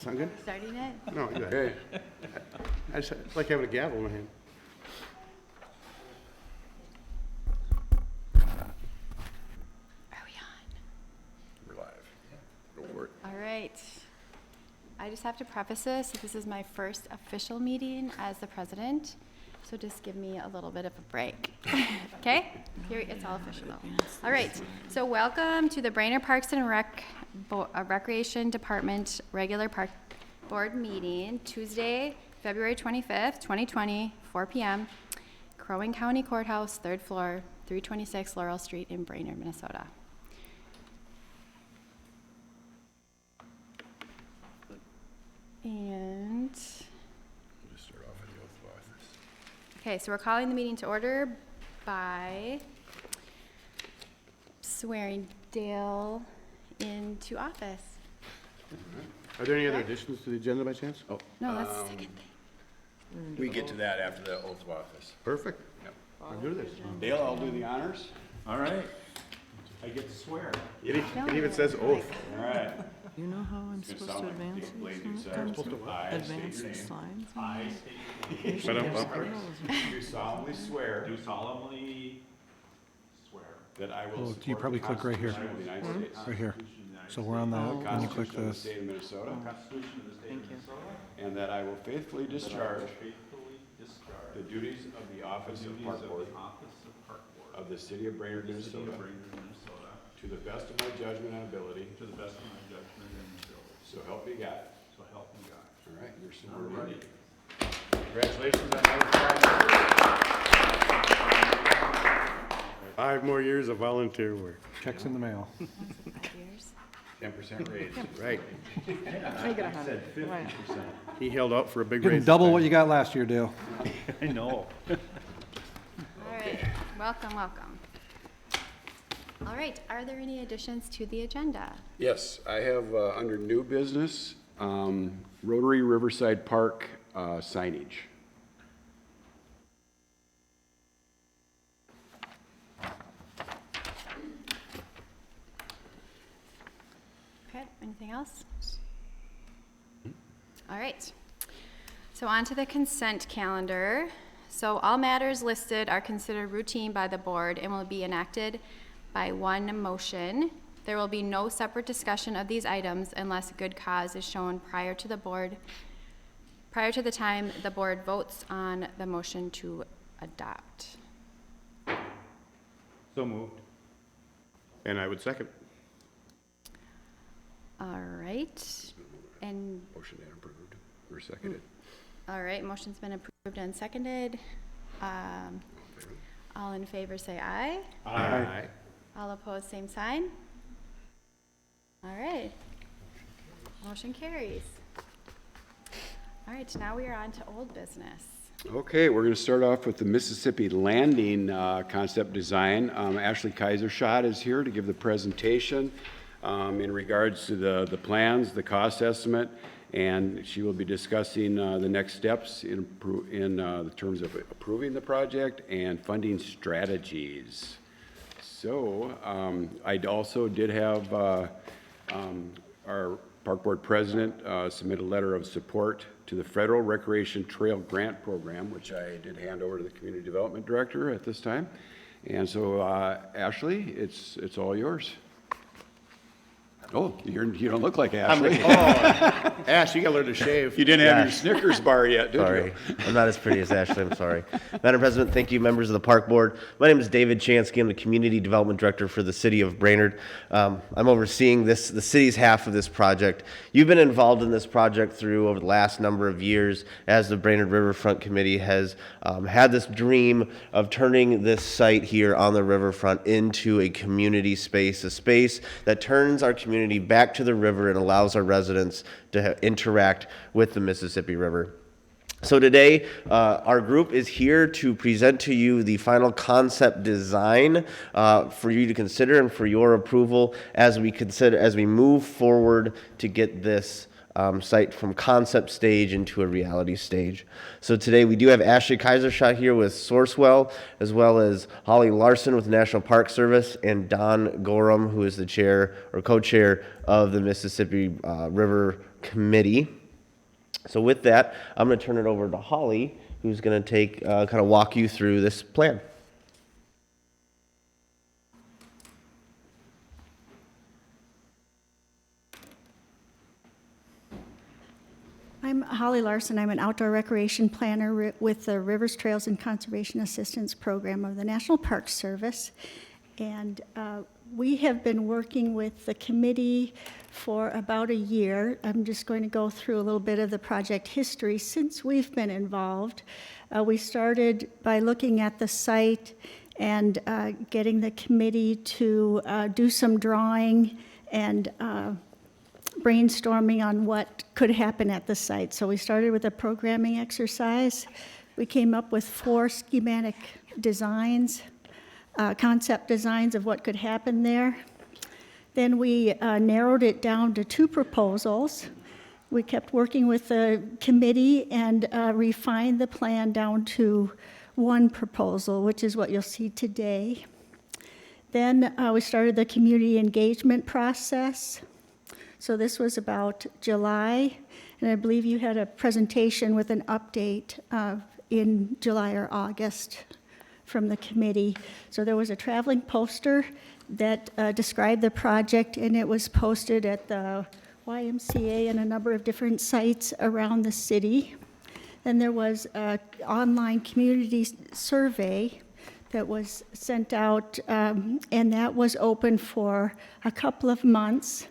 Sound good? Starting it? No, good. Okay. I just like having a gavel in my hand. Are we on? We're live. Go for it. All right. I just have to preface this. This is my first official meeting as the president, so just give me a little bit of a break. Okay? Here, it's all official though. All right. So welcome to the Brainerd Parks and Recreation Department regular park board meeting, Tuesday, February 25th, 2020, 4 p.m., Crow Wing County Courthouse, 3rd floor, 326 Laurel Street in Brainerd, Minnesota. And, Just start off with the oath of office. okay, so we're calling the meeting to order by swearing Dale into office. Are there any other additions to the agenda by chance? Oh, No, that's the second thing. We get to that after the oath of office. perfect. Yep. I'll do this. Dale, I'll do the honors. All right. I get to swear. It even says oath. All right. You know how I'm supposed to advance this when it comes to advance the slides? I state Shut up, Bob. Do solemnly swear do solemnly swear that I will Oh, support you probably the click right here. Constitution of the United States, Right here. So we're on that, and you click Constitution of the this. State of Minnesota, the Constitution of the State of Minnesota, and that I will faithfully discharge faithfully discharge the duties of the office of duties Park of Board the office of Park Board of the City of Brainerd, of the City Minnesota, of Brainerd, Minnesota, to the best of my judgment and ability, to the best of my judgment and ability. so help me God. So help me God. All right, you're All sworn righty. in. Congratulations on that. 5 more years of volunteer work. Checks in the mail. Years. 10% raise. Right. Make it 100. Why not? He held out for a big Getting raise. double what you got last year, Dale. I know. All right, welcome, welcome. All right, are there any additions to the agenda? Yes, I have, under new business, Rotary Riverside Park signage. Okay, anything else? All right. So on to the consent calendar. So all matters listed are considered routine by the board and will be enacted by one motion. There will be no separate discussion of these items unless good cause is shown prior to the time the board votes on the motion to adopt. So moved. And I would second. All right. And, Motion and approved, or seconded. all right, motion's been approved and seconded. All in favor say aye. Aye. All opposed, same sign. All right. Motion carries. All right, now we are on to old business. Okay, we're going to start off with the Mississippi Landing concept design. Ashley Kaiserschott is here to give the presentation in regards to the plans, the cost estimate, and she will be discussing the next steps in the terms of approving the project and funding strategies. So I also did have our Park Board President submit a letter of support to the Federal Recreation Trail Grant Program, which I did hand over to the Community Development Director at this time. And so, Ashley, it's all yours. Oh, you don't look like Ashley. Ash, you gotta learn to shave. You didn't have your Snickers bar yet, did Sorry, you? I'm not as pretty as Ashley, I'm sorry. Madam President, thank you, members of the Park Board. My name is David Chansky, I'm the Community Development Director for the City of Brainerd. I'm overseeing the city's half of this project. You've been involved in this project through over the last number of years as the Brainerd Riverfront Committee has had this dream of turning this site here on the riverfront into a community space, a space that turns our community back to the river and allows our residents to interact with the Mississippi River. So today, our group is here to present to you the final concept design for you to consider and for your approval as we move forward to get this site from concept stage into a reality stage. So today we do have Ashley Kaisershot here with Sourcewell, as well as Holly Larson with the National Park Service, and Don Gorham, who is the chair or co-chair of the Mississippi River Committee. So with that, I'm going to turn it over to Holly, who's going to kind of walk you through this plan. I'm Holly Larson. I'm an outdoor recreation planner with the Rivers, Trails, and Conservation Assistance Program of the National Park Service. And we have been working with the committee for about a year. I'm just going to go through a little bit of the project history since we've been involved. We started by looking at the site and getting the committee to do some drawing and brainstorming on what could happen at the site. So we started with a programming exercise. We came up with 4 schematic designs, concept designs of what could happen there. Then we narrowed it down to 2 proposals. We kept working with the committee and refined the plan down to 1 proposal, which is what you'll see today. Then we started the community engagement process. So this was about July, and I believe you had a presentation with an update in July or August from the committee. So there was a traveling poster that described the project, and it was posted at the YMCA and a number of different sites around the city. Then there was an online community survey that was sent out, and that was open for a couple of months.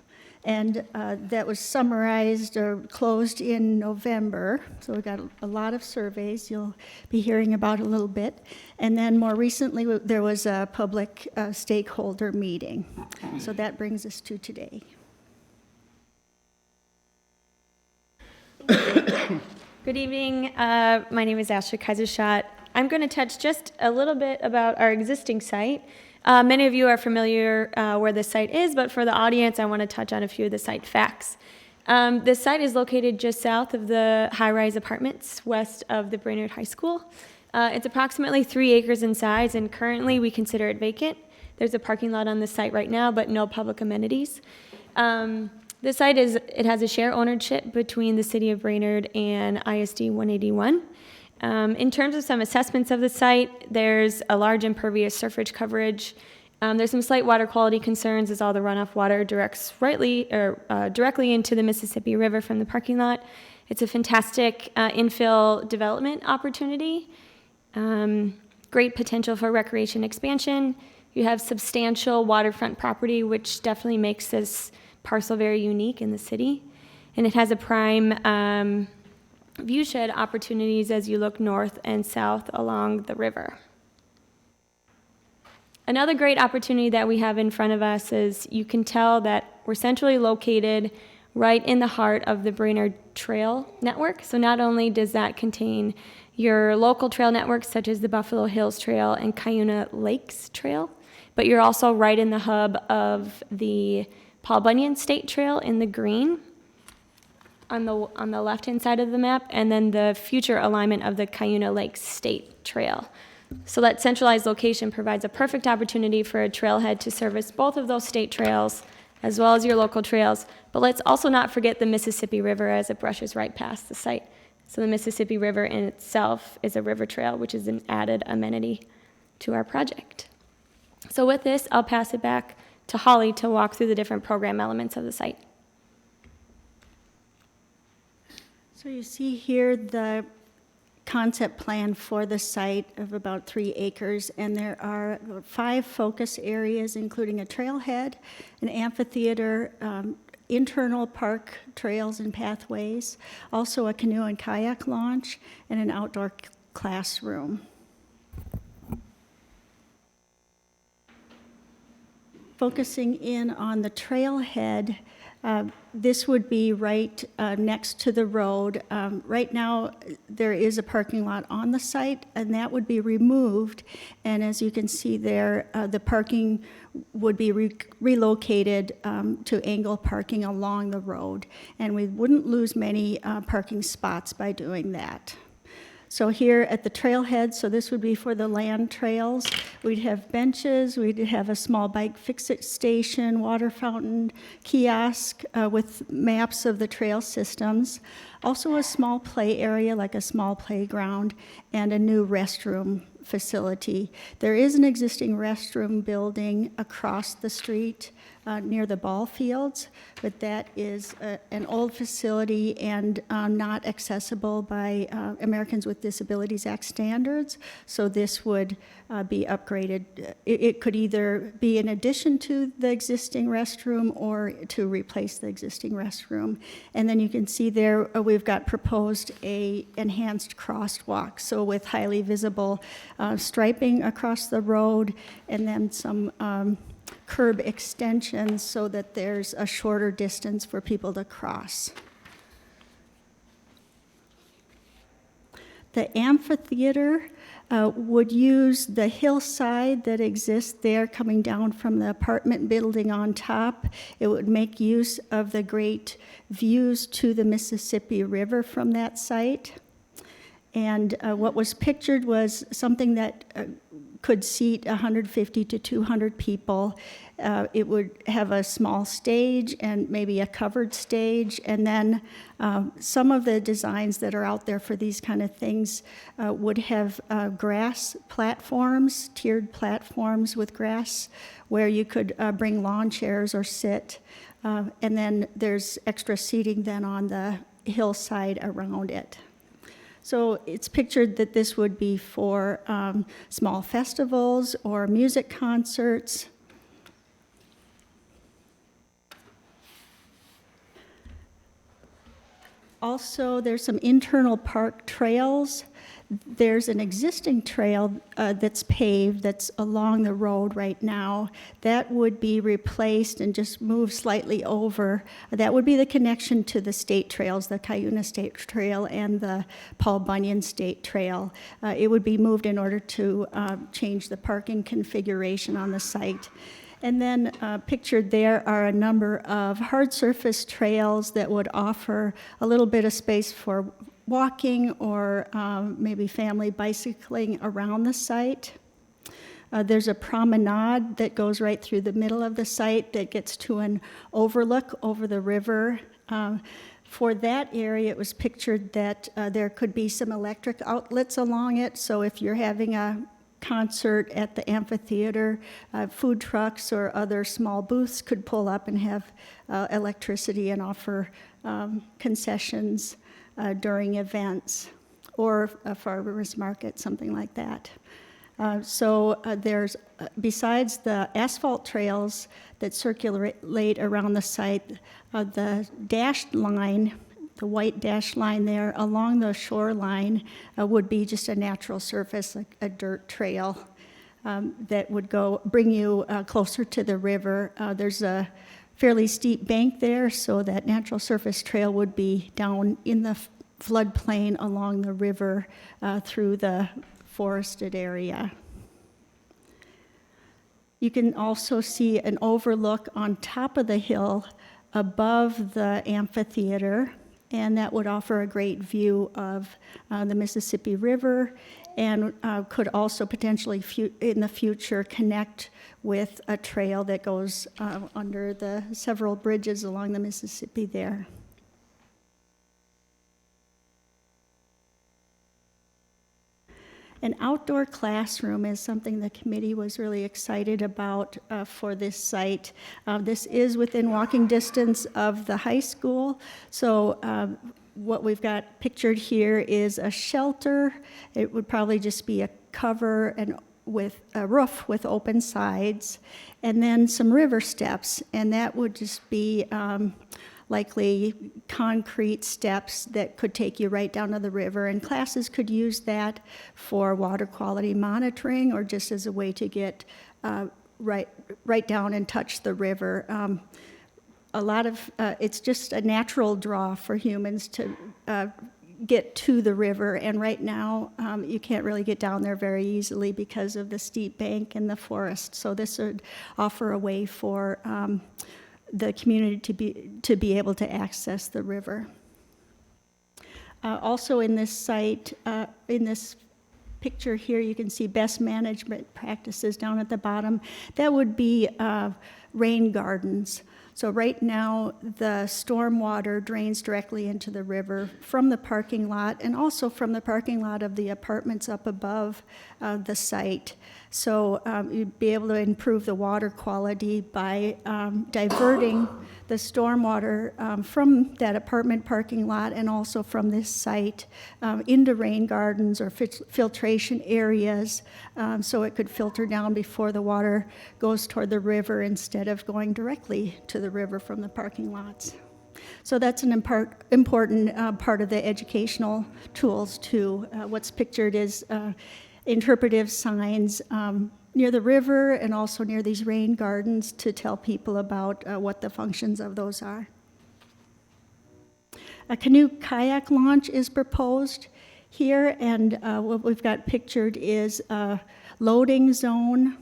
And that was summarized or closed in November. So we got a lot of surveys you'll be hearing about a little bit. And then more recently, there was a public stakeholder meeting. So that brings us to today. Good evening. My name is Ashley Kaisershot. I'm going to touch just a little bit about our existing site. Many of you are familiar where the site is, but for the audience, I want to touch on a few of the site facts. The site is located just south of the high-rise apartments, west of the Brainerd High School. It's approximately 3 acres in size, and currently we consider it vacant. There's a parking lot on the site right now, but no public amenities. The site has a share ownership between the City of Brainerd and ISD 181. In terms of some assessments of the site, there's a large impervious surface coverage. There's some slight water quality concerns as all the runoff water directly into the Mississippi River from the parking lot. It's a fantastic infill development opportunity. Great potential for recreation expansion. You have substantial waterfront property, which definitely makes this parcel very unique in the city. And it has a prime viewshed opportunities as you look north and south along the river. Another great opportunity that we have in front of us is you can tell that we're centrally located right in the heart of the Brainerd Trail Network. So not only does that contain your local trail networks such as the Buffalo Hills Trail and Cuyuna Lakes Trail, but you're also right in the hub of the Paul Bunyan State Trail in the green on the left-hand side of the map, and then the future alignment of the Cuyuna Lakes State Trail. So that centralized location provides a perfect opportunity for a trailhead to service both of those state trails as well as your local trails. But let's also not forget the Mississippi River as it brushes right past the site. So the Mississippi River in itself is a river trail, which is an added amenity to our project. So with this, I'll pass it back to Holly to walk through the different program elements of the site. So you see here the concept plan for the site of about 3 acres, and there are 5 focus areas, including a trailhead, an amphitheater, internal park trails and pathways, also a canoe and kayak launch, and an outdoor classroom. Focusing in on the trailhead, This would be right next to the road. Right now, there is a parking lot on the site, and that would be removed. And as you can see there, the parking would be relocated to angle parking along the road. And we wouldn't lose many parking spots by doing that. So here at the trailhead, so this would be for the land trails, we'd have benches, we'd have a small bike fix-it station, water fountain, kiosk with maps of the trail systems, also a small play area like a small playground, and a new restroom facility. There is an existing restroom building across the street near the ball fields, but that is an old facility and not accessible by Americans with Disabilities Act standards. So this would be upgraded. It could either be in addition to the existing restroom or to replace the existing restroom. And then you can see there we've got proposed a enhanced crosswalk, so with highly visible striping across the road, and then some curb extensions so that there's a shorter distance for people to cross. The amphitheater would use the hillside that exists there coming down from the apartment building on top. It would make use of the great views to the Mississippi River from that site. And what was pictured was something that could seat 150 to 200 people. It would have a small stage and maybe a covered stage, and then some of the designs that are out there for these kind of things would have grass platforms, tiered platforms with grass, where you could bring lawn chairs or sit, and then there's extra seating then on the hillside around it. So it's pictured that this would be for small festivals or music concerts. Also, there's some internal park trails. There's an existing trail that's paved that's along the road right now. That would be replaced and just move slightly over. That would be the connection to the state trails, the Cuyuna State Trail and the Paul Bunyan State Trail. It would be moved in order to change the parking configuration on the site. And then pictured there are a number of hard surface trails that would offer a little bit of space for walking or maybe family bicycling around the site. There's a promenade that goes right through the middle of the site that gets to an overlook over the river. For that area, it was pictured that there could be some electric outlets along it, so if you're having a concert at the amphitheater, food trucks or other small booths could pull up and have electricity and offer concessions during events, or a farmer's market, something like that. So there's, besides the asphalt trails that circulate around the site, the dashed line, the white dashed line there along the shoreline would be just a natural surface, like a dirt trail that would bring you closer to the river. There's a fairly steep bank there, so that natural surface trail would be down in the floodplain along the river through the forested area. You can also see an overlook on top of the hill above the amphitheater, and that would offer a great view of the Mississippi River, and could also potentially in the future connect with a trail that goes under the several bridges along the Mississippi there. An outdoor classroom is something the committee was really excited about for this site. This is within walking distance of the high school, so what we've got pictured here is a shelter. It would probably just be a cover and with a roof with open sides, and then some river steps, and that would just be likely concrete steps that could take you right down to the river, and classes could use that for water quality monitoring or just as a way to get right down and touch the river. a lot of, it's just a natural draw for humans to get to the river, and right now you can't really get down there very easily because of the steep bank and the forest. So this would offer a way for the community to be able to access the river. Also in this site, in this picture here, you can see best management practices down at the bottom. That would be rain gardens. So right now, the stormwater drains directly into the river from the parking lot and also from the parking lot of the apartments up above the site. So you'd be able to improve the water quality by diverting the stormwater from that apartment parking lot and also from this site into rain gardens or filtration areas, so it could filter down before the water goes toward the river instead of going directly to the river from the parking lots. So that's an important part of the educational tools too. What's pictured is interpretive signs near the river and also near these rain gardens to tell people about what the functions of those are. A canoe kayak launch is proposed here, and what we've got pictured is a loading zone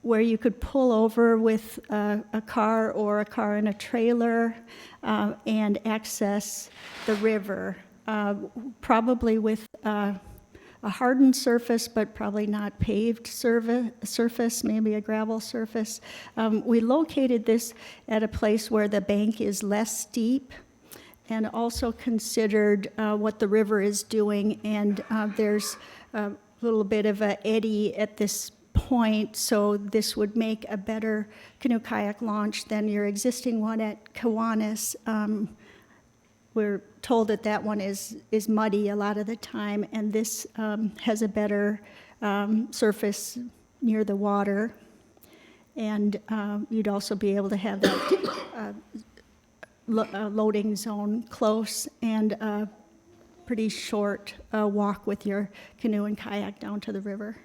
where you could pull over with a car or a car and a trailer and access the river, probably with a hardened surface, but probably not paved surface, maybe a gravel surface. We located this at a place where the bank is less steep and also considered what the river is doing, and there's a little bit of an eddy at this point, so this would make a better canoe kayak launch than your existing one at Kiwanis. We're told that that one is muddy a lot of the time, and this has a better surface near the water. And you'd also be able to have that loading zone close and a pretty short walk with your canoe and kayak down to the river.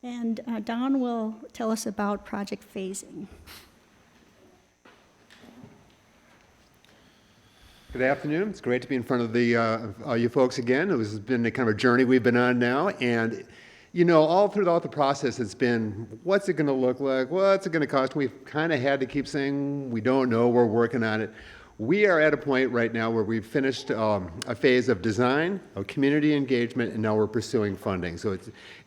And Don will tell us about project phasing. Good afternoon. It's great to be in front of you folks again. It has been a kind of a journey we've been on now, and you know, all throughout the process, it's been, what's it going to look like? What's it going to cost? We've kind of had to keep saying we don't know. We're working on it. We are at a point right now where we've finished a phase of design, of community engagement, and now we're pursuing funding. So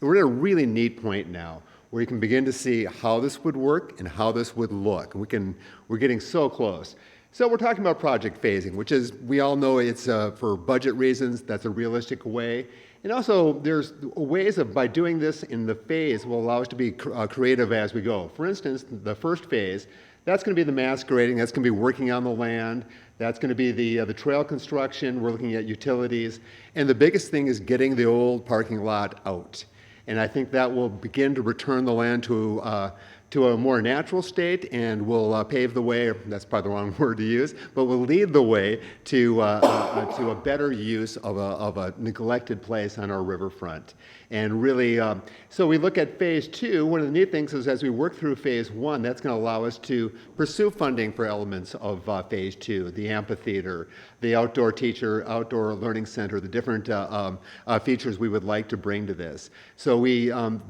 we're at a really neat point now where you can begin to see how this would work and how this would look. We're getting so close. So we're talking about project phasing, which is, we all know it's for budget reasons, that's a realistic way. And also, there's ways of, by doing this in the phase, will allow us to be creative as we go. For instance, the first phase, that's going to be the mass grading, that's going to be working on the land, that's going to be the trail construction, we're looking at utilities, and the biggest thing is getting the old parking lot out. And I think that will begin to return the land to a more natural state, and will pave the way, that's probably the wrong word to use, but will lead the way to a better use of a neglected place on our riverfront. And really, so we look at phase two. One of the neat things is as we work through phase one, that's going to allow us to pursue funding for elements of phase two, the amphitheater, the outdoor learning center, the different features we would like to bring to this. So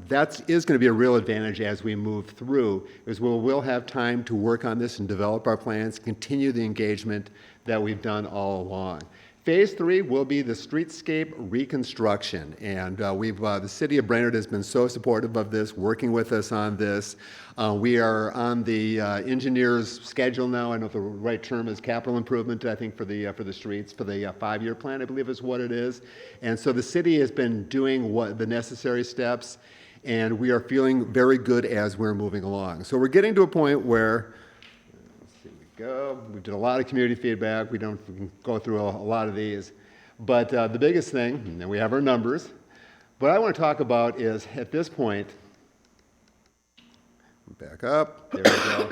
that is going to be a real advantage as we move through, is we'll have time to work on this and develop our plans, continue the engagement that we've done all along. Phase three will be the streetscape reconstruction, and the city of Brainerd has been so supportive of this, working with us on this. We are on the engineer's schedule now. I don't know if the right term is capital improvement, I think, for the streets, for the 5-year plan, I believe is what it is. And so the city has been doing the necessary steps, and we are feeling very good as we're moving along. So we're getting to a point where, we did a lot of community feedback. We can go through a lot of these. But the biggest thing, and then we have our numbers, what I want to talk about is, at this point, back up, there we go.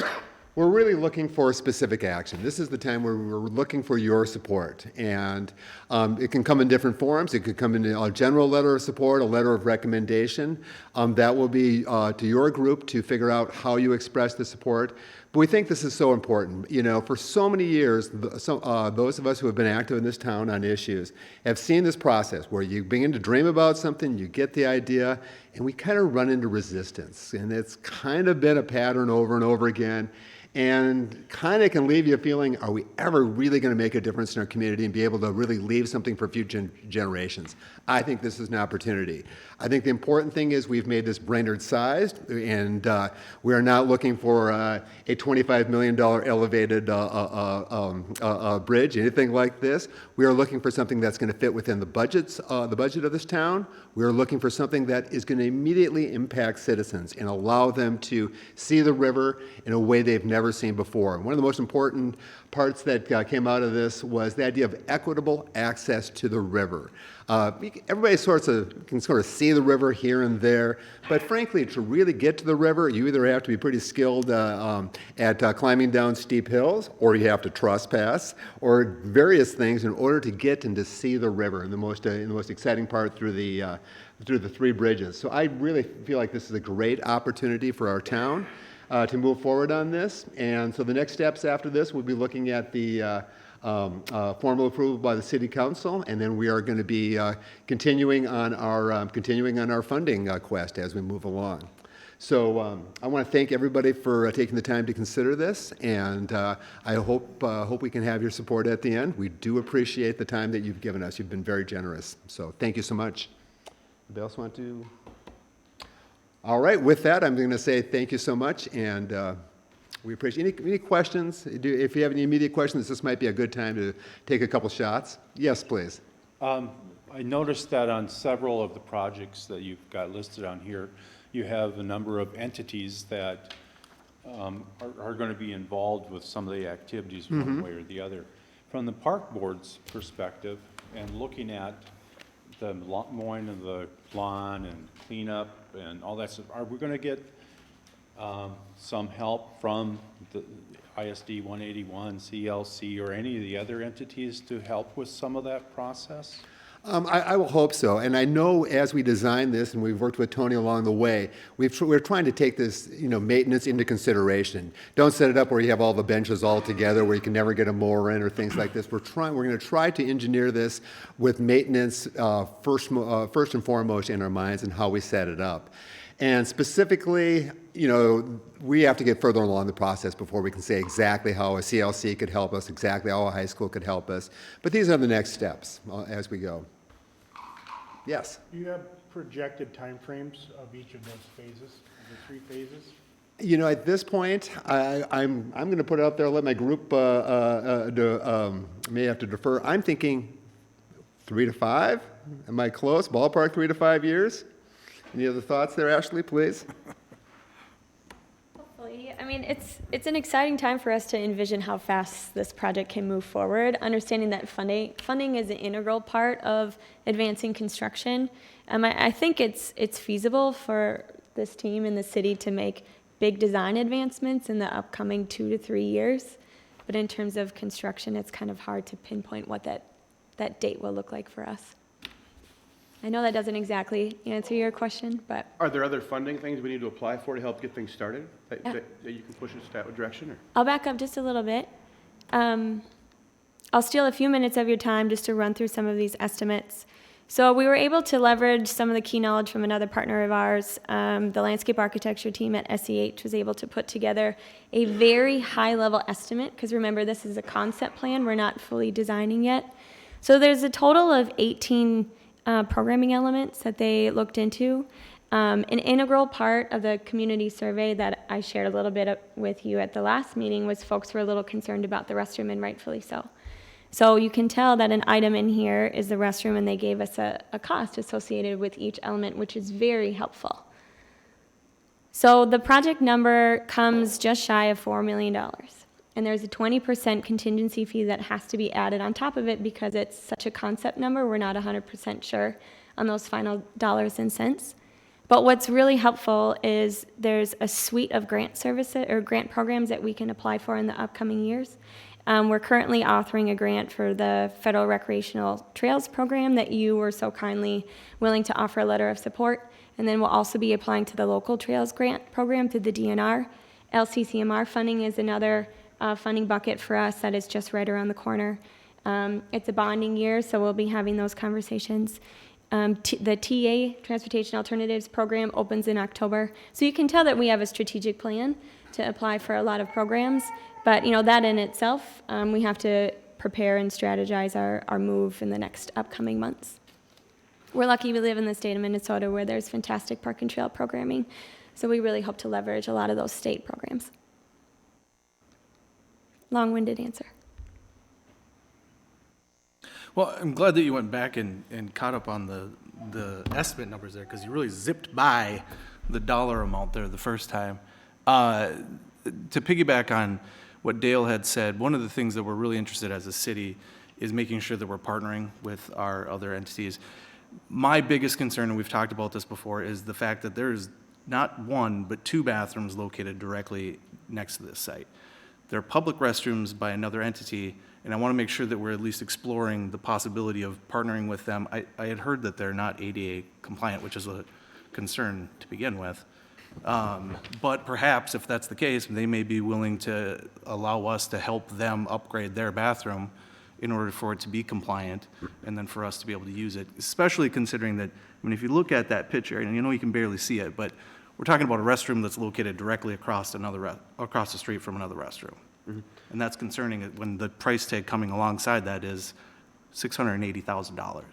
we're really looking for specific action. This is the time where we're looking for your support. And it can come in different forms. It could come in a general letter of support, a letter of recommendation. That will be to your group to figure out how you express the support. But we think this is so important. You know, for so many years, those of us who have been active in this town on issues have seen this process where you begin to dream about something, you get the idea, and we kind of run into resistance. And it's kind of been a pattern over and over again. And kind of can leave you feeling, are we ever really going to make a difference in our community and be able to really leave something for future generations? I think this is an opportunity. I think the important thing is we've made this Brainerd sized, and we are not looking for a $25 million elevated bridge, anything like this. We are looking for something that's going to fit within the budget of this town. We are looking for something that is going to immediately impact citizens and allow them to see the river in a way they've never seen before. And one of the most important parts that came out of this was the idea of equitable access to the river. Everybody can sort of see the river here and there, but frankly, to really get to the river, you either have to be pretty skilled at climbing down steep hills, or you have to trespass, or various things in order to get and to see the river. And the most exciting part through the three bridges. So I really feel like this is a great opportunity for our town to move forward on this. And so the next steps after this, we'll be looking at the formal approval by the City Council, and then we are going to be continuing on our funding quest as we move along. So I want to thank everybody for taking the time to consider this, and I hope we can have your support at the end. We do appreciate the time that you've given us. You've been very generous. So thank you so much. Anybody else want to? All right, with that, I'm going to say thank you so much, and we appreciate any questions. If you have any immediate questions, this might be a good time to take a couple shots. Yes, please. I noticed that on several of the projects that you've got listed on here, you have a number of entities that are going to be involved with some of the activities one way or the other. From the park board's perspective, and looking at the mowing of the lawn and cleanup and all that stuff, are we going to get some help from the ISD 181, CLC, or any of the other entities to help with some of that process? I will hope so. And I know as we design this, and we've worked with Tony along the way, we're trying to take this, maintenance into consideration. Don't set it up where you have all the benches all together, where you can never get a mower in or things like this. We're going to try to engineer this with maintenance first and foremost in our minds and how we set it up. And specifically, we have to get further along the process before we can say exactly how a CLC could help us, exactly how a high school could help us. But these are the next steps as we go. Yes? Do you have projected timeframes of each of those phases, the three phases? At this point, I'm going to put it out there, let my group may have to defer. I'm thinking 3 to 5. Am I close? Ballpark 3 to 5 years? Any other thoughts there, Ashley, please? Hopefully. I mean, it's an exciting time for us to envision how fast this project can move forward, understanding that funding is an integral part of advancing construction. I think it's feasible for this team and the city to make big design advancements in the upcoming 2 to 3 years. But in terms of construction, it's kind of hard to pinpoint what that date will look like for us. I know that doesn't exactly answer your question, but... Are there other funding things we need to apply for to help get things started that you can push us that direction? Or? I'll back up just a little bit. I'll steal a few minutes of your time just to run through some of these estimates. So we were able to leverage some of the key knowledge from another partner of ours. The landscape architecture team at SEH was able to put together a very high-level estimate, because remember, this is a concept plan. We're not fully designing yet. So there's a total of 18 programming elements that they looked into. An integral part of the community survey that I shared a little bit with you at the last meeting was folks were a little concerned about the restroom, and rightfully so. So you can tell that an item in here is the restroom, and they gave us a cost associated with each element, which is very helpful. So the project number comes just shy of $4 million. And there's a 20% contingency fee that has to be added on top of it because it's such a concept number. We're not 100% sure on those final dollars and cents. But what's really helpful is there's a suite of grant services or grant programs that we can apply for in the upcoming years. We're currently authoring a grant for the Federal Recreational Trails Program that you were so kindly willing to offer a letter of support. And then we'll also be applying to the Local Trails Grant Program through the DNR. LCCMR funding is another funding bucket for us that is just right around the corner. It's a bonding year, so we'll be having those conversations. The TA, Transportation Alternatives Program, opens in October. So you can tell that we have a strategic plan to apply for a lot of programs. But, that in itself, we have to prepare and strategize our move in the next upcoming months. We're lucky we live in the state of Minnesota where there's fantastic park and trail programming. So we really hope to leverage a lot of those state programs. Long-winded answer. Well, I'm glad that you went back and caught up on the estimate numbers there, because you really zipped by the dollar amount there the first time. To piggyback on what Dale had said, one of the things that we're really interested as a city is making sure that we're partnering with our other entities. My biggest concern, and we've talked about this before, is the fact that there's not one, but 2 bathrooms located directly next to this site. They're public restrooms by another entity, and I want to make sure that we're at least exploring the possibility of partnering with them. I had heard that they're not ADA compliant, which is a concern to begin with. But perhaps if that's the case, they may be willing to allow us to help them upgrade their bathroom in order for it to be compliant, and then for us to be able to use it, especially considering that, if you look at that picture, and you can barely see it, but we're talking about a restroom that's located directly across the street from another restroom. Mm-hmm. And that's concerning when the price tag coming alongside that is $680,000.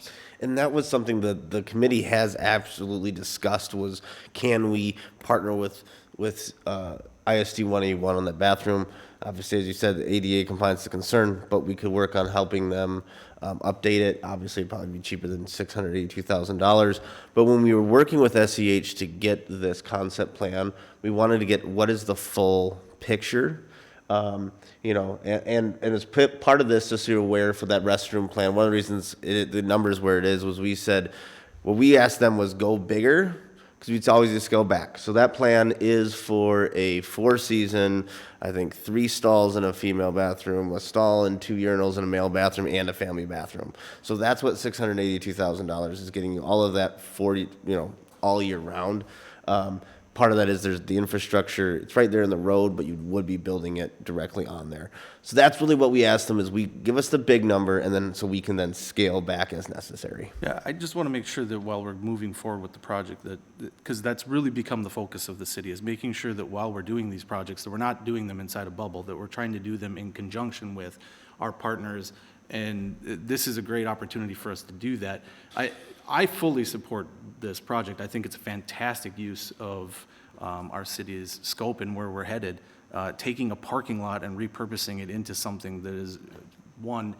And that was something that the committee has absolutely discussed, was can we partner with ISD 181 on that bathroom? Obviously, as you said, the ADA compliance is a concern, but we could work on helping them update it. Obviously, it'd probably be cheaper than $682,000. But when we were working with SEH to get this concept plan, we wanted to get what is the full picture. And as part of this, just so you're aware, for that restroom plan, one of the reasons the number's where it is was we said, what we asked them was go bigger, because we'd always just go back. So that plan is for a 4-season, I think 3 stalls in a female bathroom, a stall and 2 urinals in a male bathroom, and a family bathroom. So that's what $682,000 is getting you, all of that all year round. Part of that is there's the infrastructure. It's right there in the road, but you would be building it directly on there. So that's really what we asked them, is we give us the big number, and then so we can then scale back as necessary. Yeah, I just want to make sure that while we're moving forward with the project, because that's really become the focus of the city, is making sure that while we're doing these projects, that we're not doing them inside a bubble, that we're trying to do them in conjunction with our partners. And this is a great opportunity for us to do that. I fully support this project. I think it's a fantastic use of our city's scope and where we're headed. Taking a parking lot and repurposing it into something that is, one,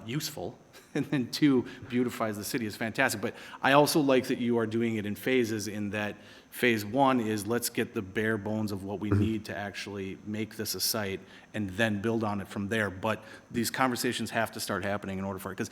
useful, and then 2, beautifies the city is fantastic. But I also like that you are doing it in phases, in that phase 1 is let's get the bare bones of what we need to actually make this a site, and then build on it from there. But these conversations have to start happening in order for it. Because,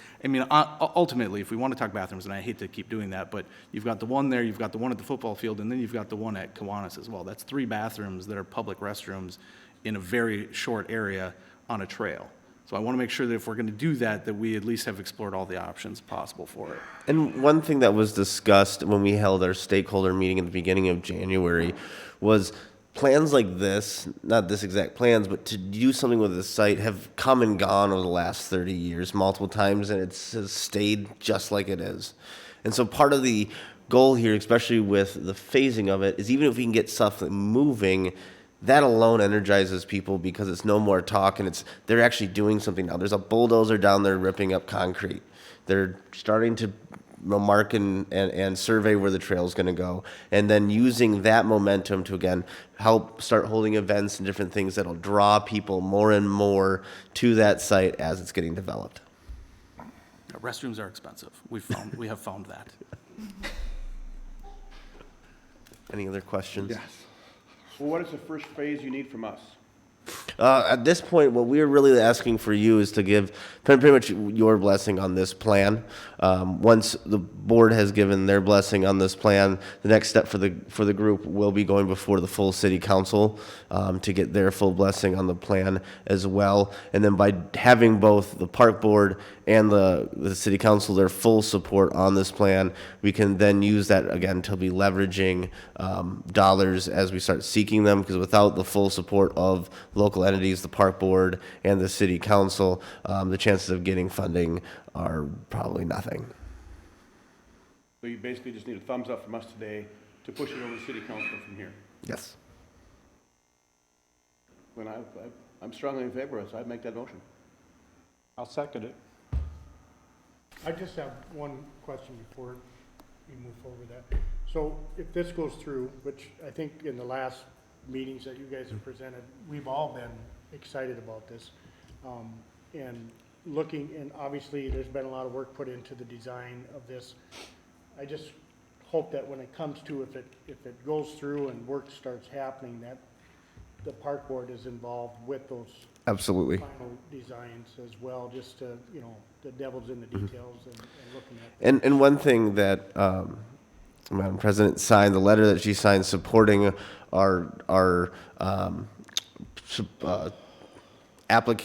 ultimately, if we want to talk bathrooms, and I hate to keep doing that, but you've got the one there, you've got the one at the football field, and then you've got the one at Kiwanis as well. That's 3 bathrooms that are public restrooms in a very short area on a trail. So I want to make sure that if we're going to do that, that we at least have explored all the options possible for it. And one thing that was discussed when we held our stakeholder meeting at the beginning of January was plans like this, not this exact plans, but to do something with the site have come and gone over the last 30 years multiple times, and it has stayed just like it is. And so part of the goal here, especially with the phasing of it, is even if we can get stuff moving, that alone energizes people, because it's no more talk, and they're actually doing something now. There's a bulldozer down there ripping up concrete. They're starting to mark and survey where the trail's going to go, and then using that momentum to, again, help start holding events and different things that'll draw people more and more to that site as it's getting developed. Restrooms are expensive. We have found that. Any other questions? Yes. Well, what is the first phase you need from us? At this point, what we're really asking for you is to give pretty much your blessing on this plan. Once the board has given their blessing on this plan, the next step for the group will be going before the full city council to get their full blessing on the plan as well. And then by having both the park board and the city council their full support on this plan, we can then use that again to be leveraging dollars as we start seeking them, because without the full support of local entities, the park board and the city council, the chances of getting funding are probably nothing. So you basically just need a thumbs up from us today to push it over to city council from here. Yes. When I'm strongly in favor of it, so I'd make that motion. I'll second it. I just have one question before we move forward with that. So if this goes through, which I think in the last meetings that you guys have presented, we've all been excited about this. And looking, and obviously there's been a lot of work put into the design of this. I just hope that when it comes to, if it goes through and work starts happening, that the park board is involved with those Absolutely. final designs as well, just to, you know, the devil's in the details and looking at. And one thing that Madam President signed, the letter that she signed supporting our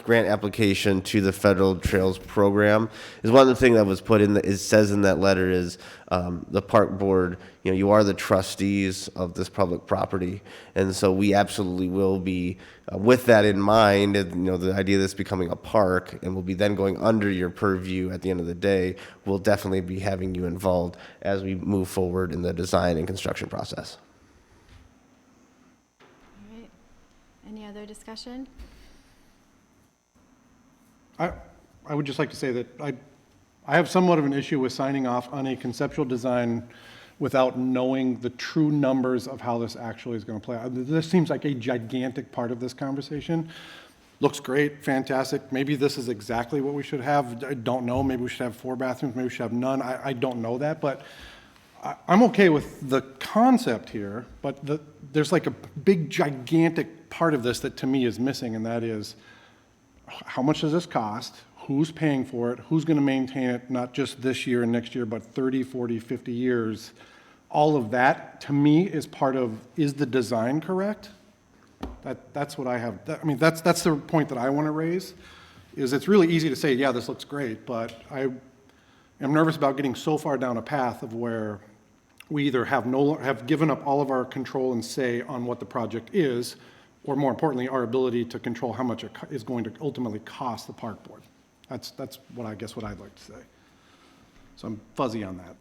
grant application to the Federal Trails Program, is one of the things that was put in, it says in that letter is the park board, you know, you are the trustees of this public property. And so we absolutely will be, with that in mind, and, you know, the idea of this becoming a park and will be then going under your purview at the end of the day, we'll definitely be having you involved as we move forward in the design and construction process. All right. Any other discussion? I would just like to say that I have somewhat of an issue with signing off on a conceptual design without knowing the true numbers of how this actually is going to play out. This seems like a gigantic part of this conversation. Looks great, fantastic. Maybe this is exactly what we should have. I don't know. Maybe we should have 4 bathrooms. Maybe we should have none. I don't know that, but I'm okay with the concept here, but there's like a big, gigantic part of this that to me is missing, and that is, how much does this cost? Who's paying for it? Who's going to maintain it, not just this year and next year, but 30, 40, 50 years? All of that, to me, is part of, is the design correct? That's what I have. I mean, that's the point that I want to raise, is it's really easy to say, yeah, this looks great, but I am nervous about getting so far down a path of where we either have given up all of our control and say on what the project is, or more importantly, our ability to control how much it is going to ultimately cost the park board. That's what I guess what I'd like to say. So I'm fuzzy on that.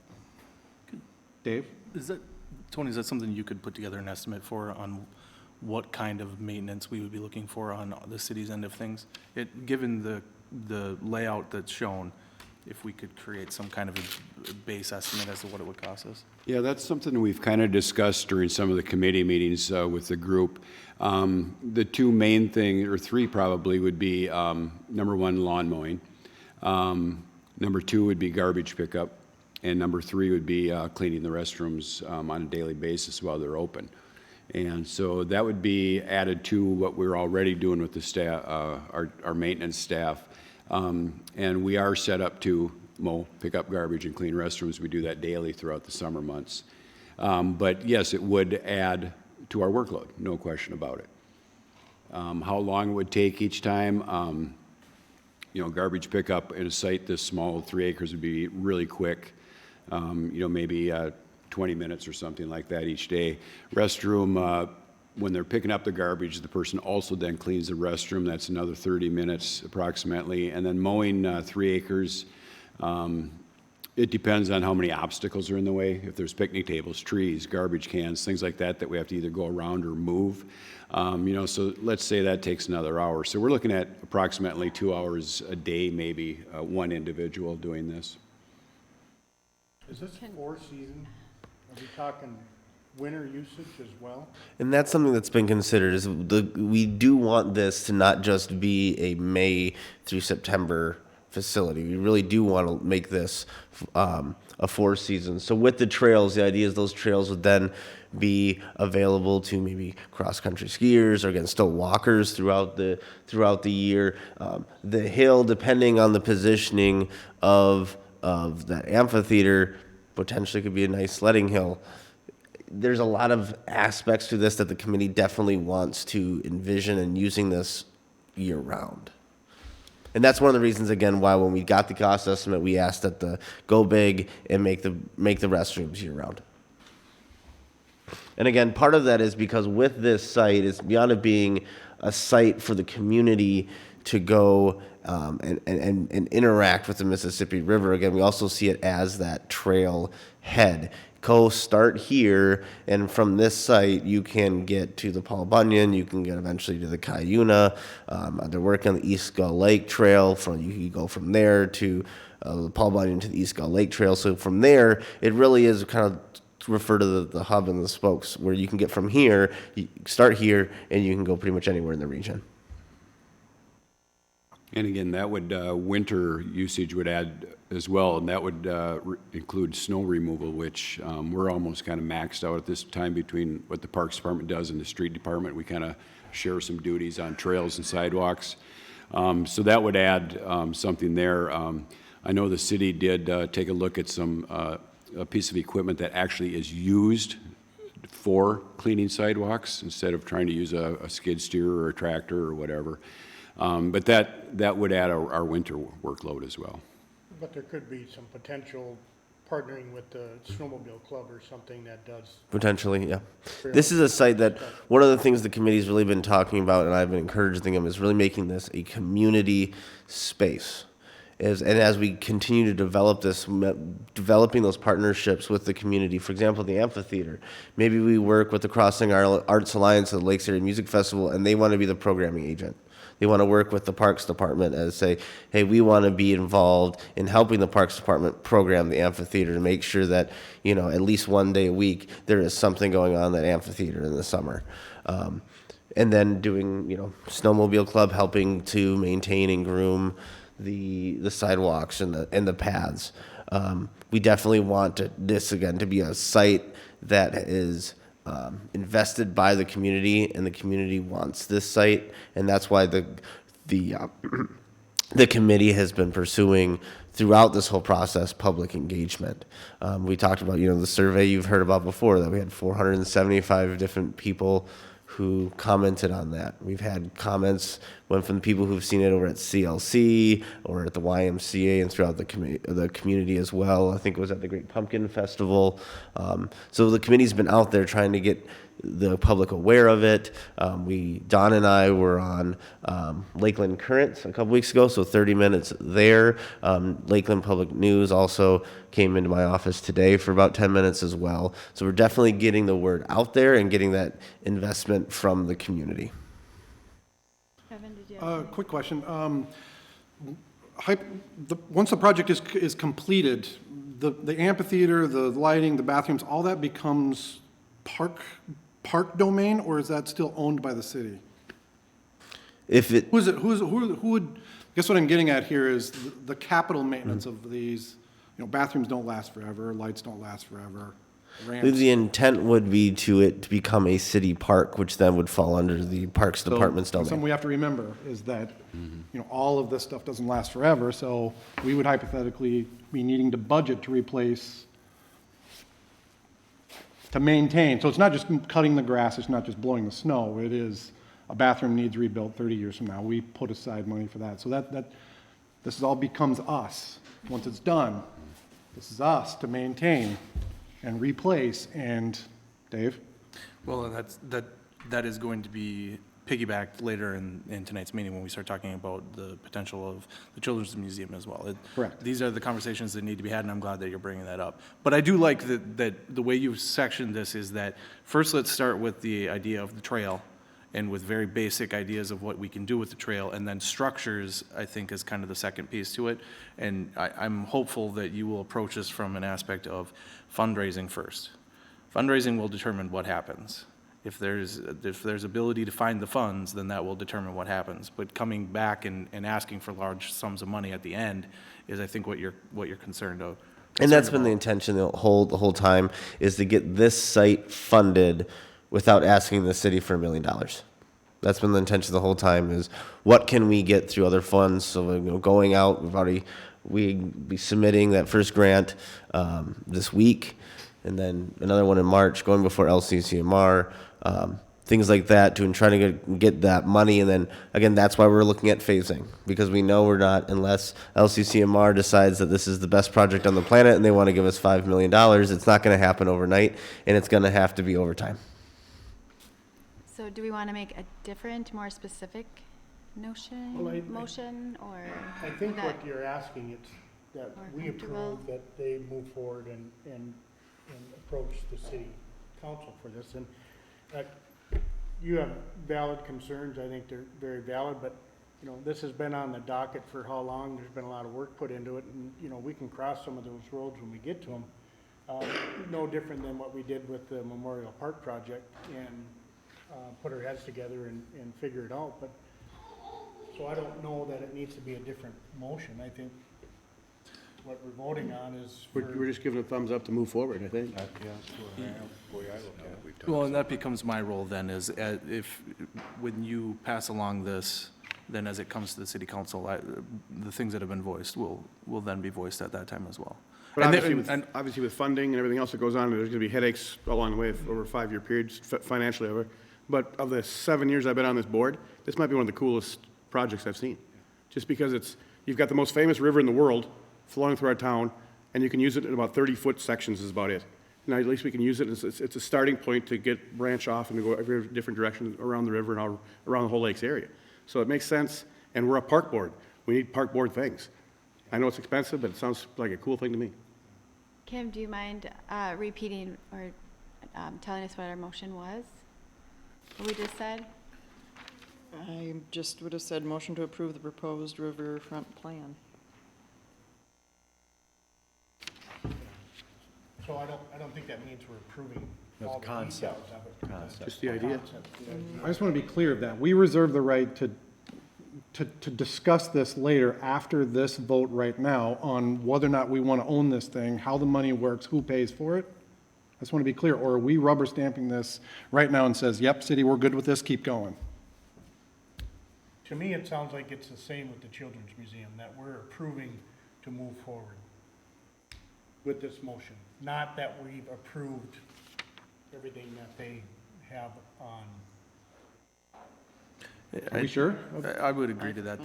Dave? Tony, is that something you could put together an estimate for on what kind of maintenance we would be looking for on the city's end of things? Given the layout that's shown, if we could create some kind of a base estimate as to what it would cost us? Yeah, that's something we've kind of discussed during some of the committee meetings with the group. The two main things, or three probably, would be number one, lawn mowing. Number two would be garbage pickup. And number three would be cleaning the restrooms on a daily basis while they're open. And so that would be added to what we're already doing with the staff, our maintenance staff. And we are set up to mow, pick up garbage, and clean restrooms. We do that daily throughout the summer months. But yes, it would add to our workload, no question about it. How long it would take each time, you know, garbage pickup in a site this small, 3 acres, would be really quick. You know, maybe 20 minutes or something like that each day. Restroom, when they're picking up the garbage, the person also then cleans the restroom. That's another 30 minutes approximately. And then mowing 3 acres, it depends on how many obstacles are in the way. If there's picnic tables, trees, garbage cans, things like that we have to either go around or move. You know, so let's say that takes another hour. So we're looking at approximately 2 hours a day, maybe one individual doing this. Is this 4 season? Are we talking winter usage as well? And that's something that's been considered, is we do want this to not just be a May through September facility. We really do want to make this a 4 season. So with the trails, the idea is those trails would then be available to maybe cross-country skiers or again still walkers throughout the year. The hill, depending on the positioning of that amphitheater, potentially could be a nice sledding hill. There's a lot of aspects to this that the committee definitely wants to envision and using this year-round. And that's one of the reasons, again, why when we got the cost estimate, we asked that the go big and make the restrooms year-round. And again, part of that is because with this site, it's beyond it being a site for the community to go and interact with the Mississippi River. Again, we also see it as that trail head. Go start here, and from this site, you can get to the Paul Bunyan, you can get eventually to the Cuyuna. They're working on the East Gull Lake Trail. You can go from there to the Paul Bunyan to the East Gull Lake Trail. So from there, it really is kind of refer to the hub and the spokes, where you can get from here, you start here, and you can go pretty much anywhere in the region. And again, that would, winter usage would add as well, and that would include snow removal, which we're almost kind of maxed out at this time between what the Parks Department does and the Street Department. We kind of share some duties on trails and sidewalks. So that would add something there. I know the city did take a look at a piece of equipment that actually is used for cleaning sidewalks instead of trying to use a skid steer or a tractor or whatever. But that would add our winter workload as well. But there could be some potential partnering with the snowmobile club or something that does. Potentially, yeah. This is a site that, one of the things the committee's really been talking about, and I've been encouraging them, is really making this a community space. And as we continue to develop this, developing those partnerships with the community, for example, the amphitheater, maybe we work with the Crossing Arts Alliance of the Lakes Area Music Festival, and they want to be the programming agent. They want to work with the Parks Department and say, hey, we want to be involved in helping the Parks Department program the amphitheater to make sure that, at least one day a week, there is something going on in that amphitheater in the summer. And then doing, snowmobile club, helping to maintain and groom the sidewalks and the paths. We definitely want this, again, to be a site that is invested by the community, and the community wants this site, and that's why the committee has been pursuing throughout this whole process public engagement. We talked about the survey you've heard about before, that we had 475 different people who commented on that. We've had comments went from the people who've seen it over at CLC or at the YMCA and throughout the community as well. I think it was at the Great Pumpkin Festival. So the committee's been out there trying to get the public aware of it. Don and I were on Lakeland Currents a couple weeks ago, so 30 minutes there. Lakeland Public News also came into my office today for about 10 minutes as well. So we're definitely getting the word out there and getting that investment from the community. Kevin, did you Quick question. Once the project is completed, the amphitheater, the lighting, the bathrooms, all that becomes park domain, or is that still owned by the city? Who would, I guess what I'm getting at here is the capital maintenance of these, bathrooms don't last forever, lights don't last forever. I believe the intent would be to become a city park, which then would fall under the Parks Department's domain. Something we have to remember is that, all of this stuff doesn't last forever, so we would hypothetically be needing to budget to replace, to maintain. So it's not just cutting the grass, it's not just blowing the snow, it is a bathroom needs rebuilt 30 years from now. We put aside money for that. So this all becomes us. Once it's done, this is us to maintain and replace. And Dave? Well, that is going to be piggybacked later in tonight's meeting when we start talking about the potential of the Children's Museum as well. Correct. These are the conversations that need to be had, and I'm glad that you're bringing that up. But I do like that the way you've sectioned this is that first let's start with the idea of the trail and with very basic ideas of what we can do with the trail, and then structures, I think, is kind of the second piece to it. And I'm hopeful that you will approach this from an aspect of fundraising first. Fundraising will determine what happens. If there's ability to find the funds, then that will determine what happens. But coming back and asking for large sums of money at the end is, I think, what you're concerned And that's been the intention the whole time, is to get this site funded without asking the city for $1 million. That's been the intention the whole time, is what can we get through other funds? So, you know, going out, we'll be submitting that first grant this week, and then another one in March, going before LCCMR, things like that, to try to get that money. And then, again, that's why we're looking at phasing, because we know we're not, unless LCCMR decides that this is the best project on the planet and they want to give us $5 million, it's not going to happen overnight, and it's going to have to be over time. So do we want to make a different, more specific motion, or? I think would what that- you're asking, it's that More we comfortable? approve that they move forward and approach the city council for this. And you have valid concerns. I think they're very valid, but, you know, this has been on the docket for how long? There's been a lot of work put into it, and, you know, we can cross some of those roads when we get to them. No different than what we did with the Memorial Park project, and put our heads together and figure it out. But, so I don't know that it needs to be a different motion. I think what we're voting on is We're just giving a thumbs up to move forward, I think. Well, and that becomes my role then, is if, when you pass along this, then as it comes to the city council, the things that have been voiced will then be voiced at that time as well. But And obviously with funding and everything else that goes on, there's gonna be headaches along the way over a 5-year period, financially over. But of the 7 years I've been on this board, this might be one of the coolest projects I've seen. Just because you've got the most famous river in the world flowing through our town, and you can use it in about 30-foot sections is about it. Now, at least we can use it, it's a starting point to branch off and to go every different direction around the river and around the whole lakes area. So it makes sense, and we're a park board. We need park board things. I know it's expensive, but it sounds like a cool thing to me. Kim, do you mind repeating or telling us what our motion was? What we just said? I just would have said motion to approve the proposed riverfront plan. So I don't think that means we're approving all the concept. details of it. Concept. Just the idea. Concept, the idea. I just want to be clear of that. We reserve the right to discuss this later after this vote right now on whether or not we want to own this thing, how the money works, who pays for it. I just want to be clear. Or are we rubber stamping this right now and says, yep, city, we're good with this, keep going? To me, it sounds like it's the same with the Children's Museum, that we're approving to move forward with this motion, not that we've approved everything that they have on. Are we sure? I would agree to that,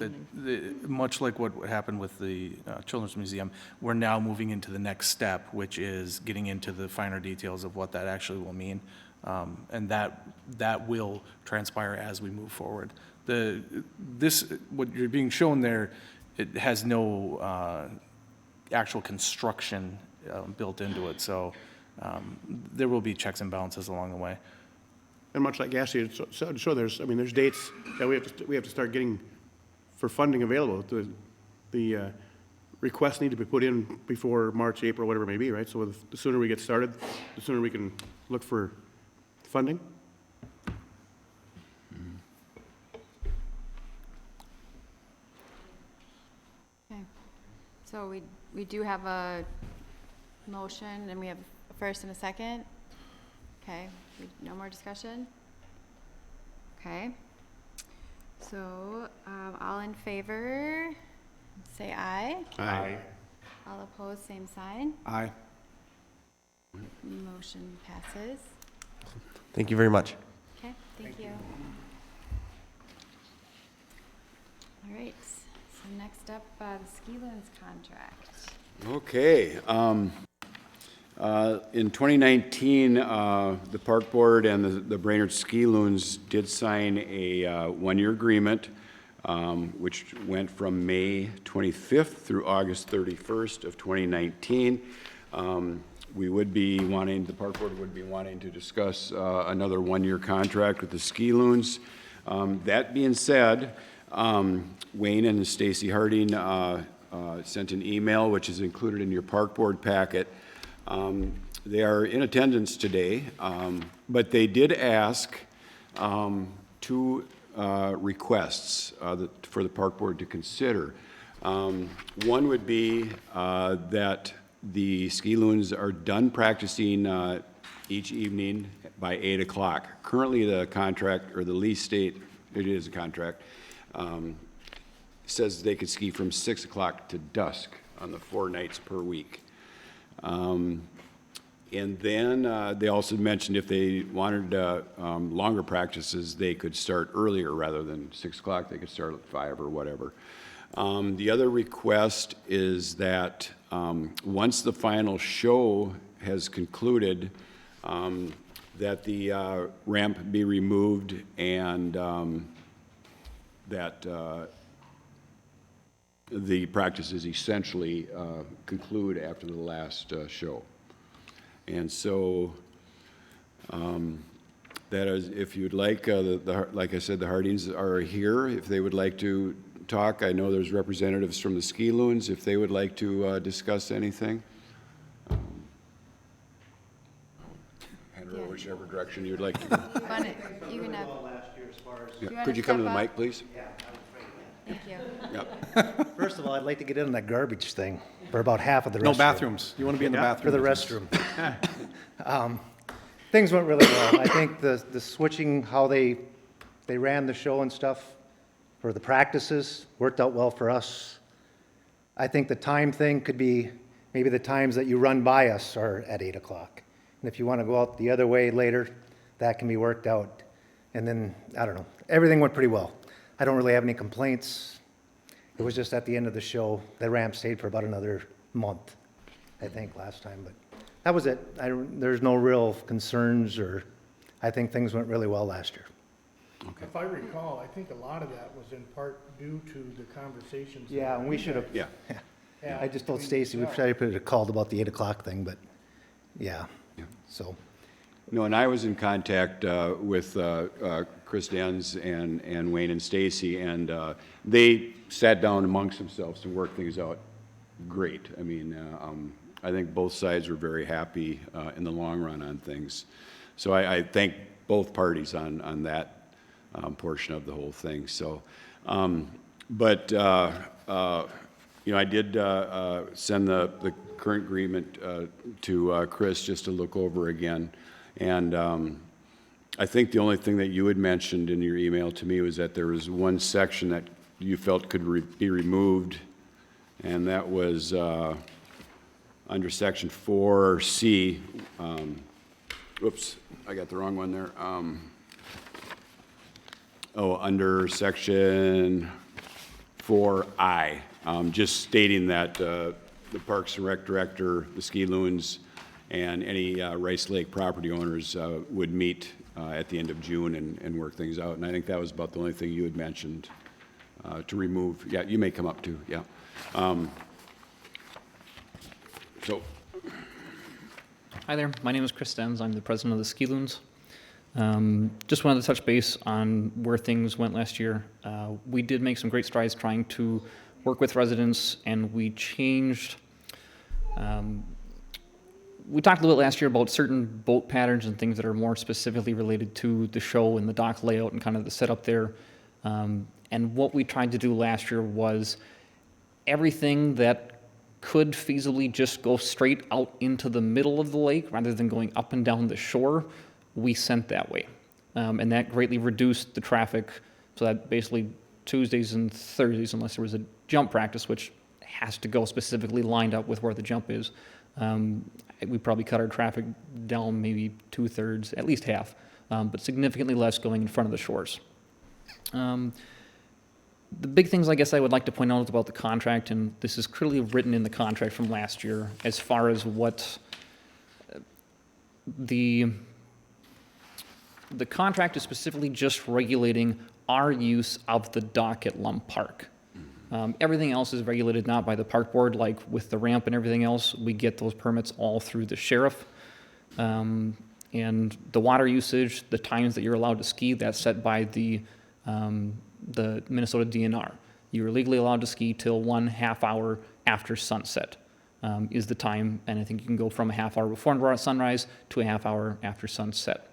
much like what happened with the Children's Museum, we're now moving into the next step, which is getting into the finer details of what that actually will mean. And that will transpire as we move forward. What you're being shown there, it has no actual construction built into it, so there will be checks and balances along the way. And much like Ashley, so there's dates that we have to start getting for funding available. The requests need to be put in before March, April, whatever it may be, right? So the sooner we get started, the sooner we can look for funding. Okay. So we do have a motion, and we have a first and a second. Okay, no more discussion? Okay. So, all in favor, say aye. Aye. All opposed, same sign. Aye. Motion passes. Thank you very much. Okay, thank you. All right, so next up, the ski loons contract. Okay. In 2019, the Park Board and the Brainerd Ski Loons did sign a one-year agreement, which went from May 25th through August 31st of 2019. The Park Board would be wanting to discuss another one-year contract with the Ski Loons. That being said, Wayne and Stacy Harding sent an email, which is included in your Park Board packet. They are in attendance today, but they did ask two requests for the Park Board to consider. One would be that The ski loons are done practicing each evening by 8 o'clock. Currently, the contract, or the lease state, it is a contract, says they could ski from 6 o'clock to dusk on the 4 nights per week. And then they also mentioned if they wanted longer practices, they could start earlier rather than 6 o'clock. They could start at 5 or whatever. The other request is that once the final show has concluded, that the ramp be removed and that the practices essentially conclude after the last show. And so that is, if you'd like, like I said, the Hardings are here. If they would like to talk, I know there's representatives from the ski loons, if they would like to discuss anything. Head her whichever direction you'd like to go. You can have. Yeah. Could you come to the mic, please? Thank you. Yep. First of all, I'd like to get in on that garbage thing for about half of the restroom. No bathrooms. You want to be in the bathroom? For the restroom. Things went really well. I think the switching, how they ran the show and stuff for the practices worked out well for us. I think the time thing could be maybe the times that you run by us are at 8 o'clock. And if you want to go out the other way later, that can be worked out. And then, I don't know, everything went pretty well. I don't really have any complaints. It was just at the end of the show, the ramp stayed for about another month, I think, last time. But that was it. There's no real concerns, or I think things went really well last year. Okay. If I recall, I think a lot of that was in part due to the conversations. Yeah, and we should have. Yeah. I just told Stacy, we probably could have called about the 8 o'clock thing, but yeah. So. No, and I was in contact with Chris Dens and Wayne and Stacy, and they sat down amongst themselves to work things out great. I mean, I think both sides were very happy in the long run on things. So I thank both parties on that portion of the whole thing. So, but you know, I did send the current agreement to Chris just to look over again. And I think the only thing that you had mentioned in your email to me was that there was one section that you felt could be removed, and that was under section 4C. Oops, I got the wrong one there. Under section 4I, just stating that the Parks and Rec Director, the ski loons, and any Rice Lake property owners would meet at the end of June and work things out. And I think that was about the only thing you had mentioned to remove. Yeah, you may come up too, yeah. So. Hi there, my name is Chris Dens. I'm the president of the Ski Loons. Just wanted to touch base on where things went last year. We did make some great strides trying to work with residents, and we changed we talked a little bit last year about certain boat patterns and things that are more specifically related to the show and the dock layout and kind of the setup there. And what we tried to do last year was everything that could feasibly just go straight out into the middle of the lake rather than going up and down the shore, we sent that way. And that greatly reduced the traffic, so that basically Tuesdays and Thursdays, unless there was a jump practice, which has to go specifically lined up with where the jump is, we probably cut our traffic down maybe 2/3, at least half, but significantly less going in front of the shores. The big things I guess I would like to point out about the contract, and this is clearly written in the contract from last year, as far as what the contract is specifically just regulating our use of the dock at Lum Park. Everything else is regulated not by the park board, like with the ramp and everything else. We get those permits all through the sheriff. And the water usage, the times that you're allowed to ski, that's set by the Minnesota DNR. You're legally allowed to ski till 1/2 hour after sunset is the time, and I think you can go from a 1/2 hour before sunrise to a 1/2 hour after sunset.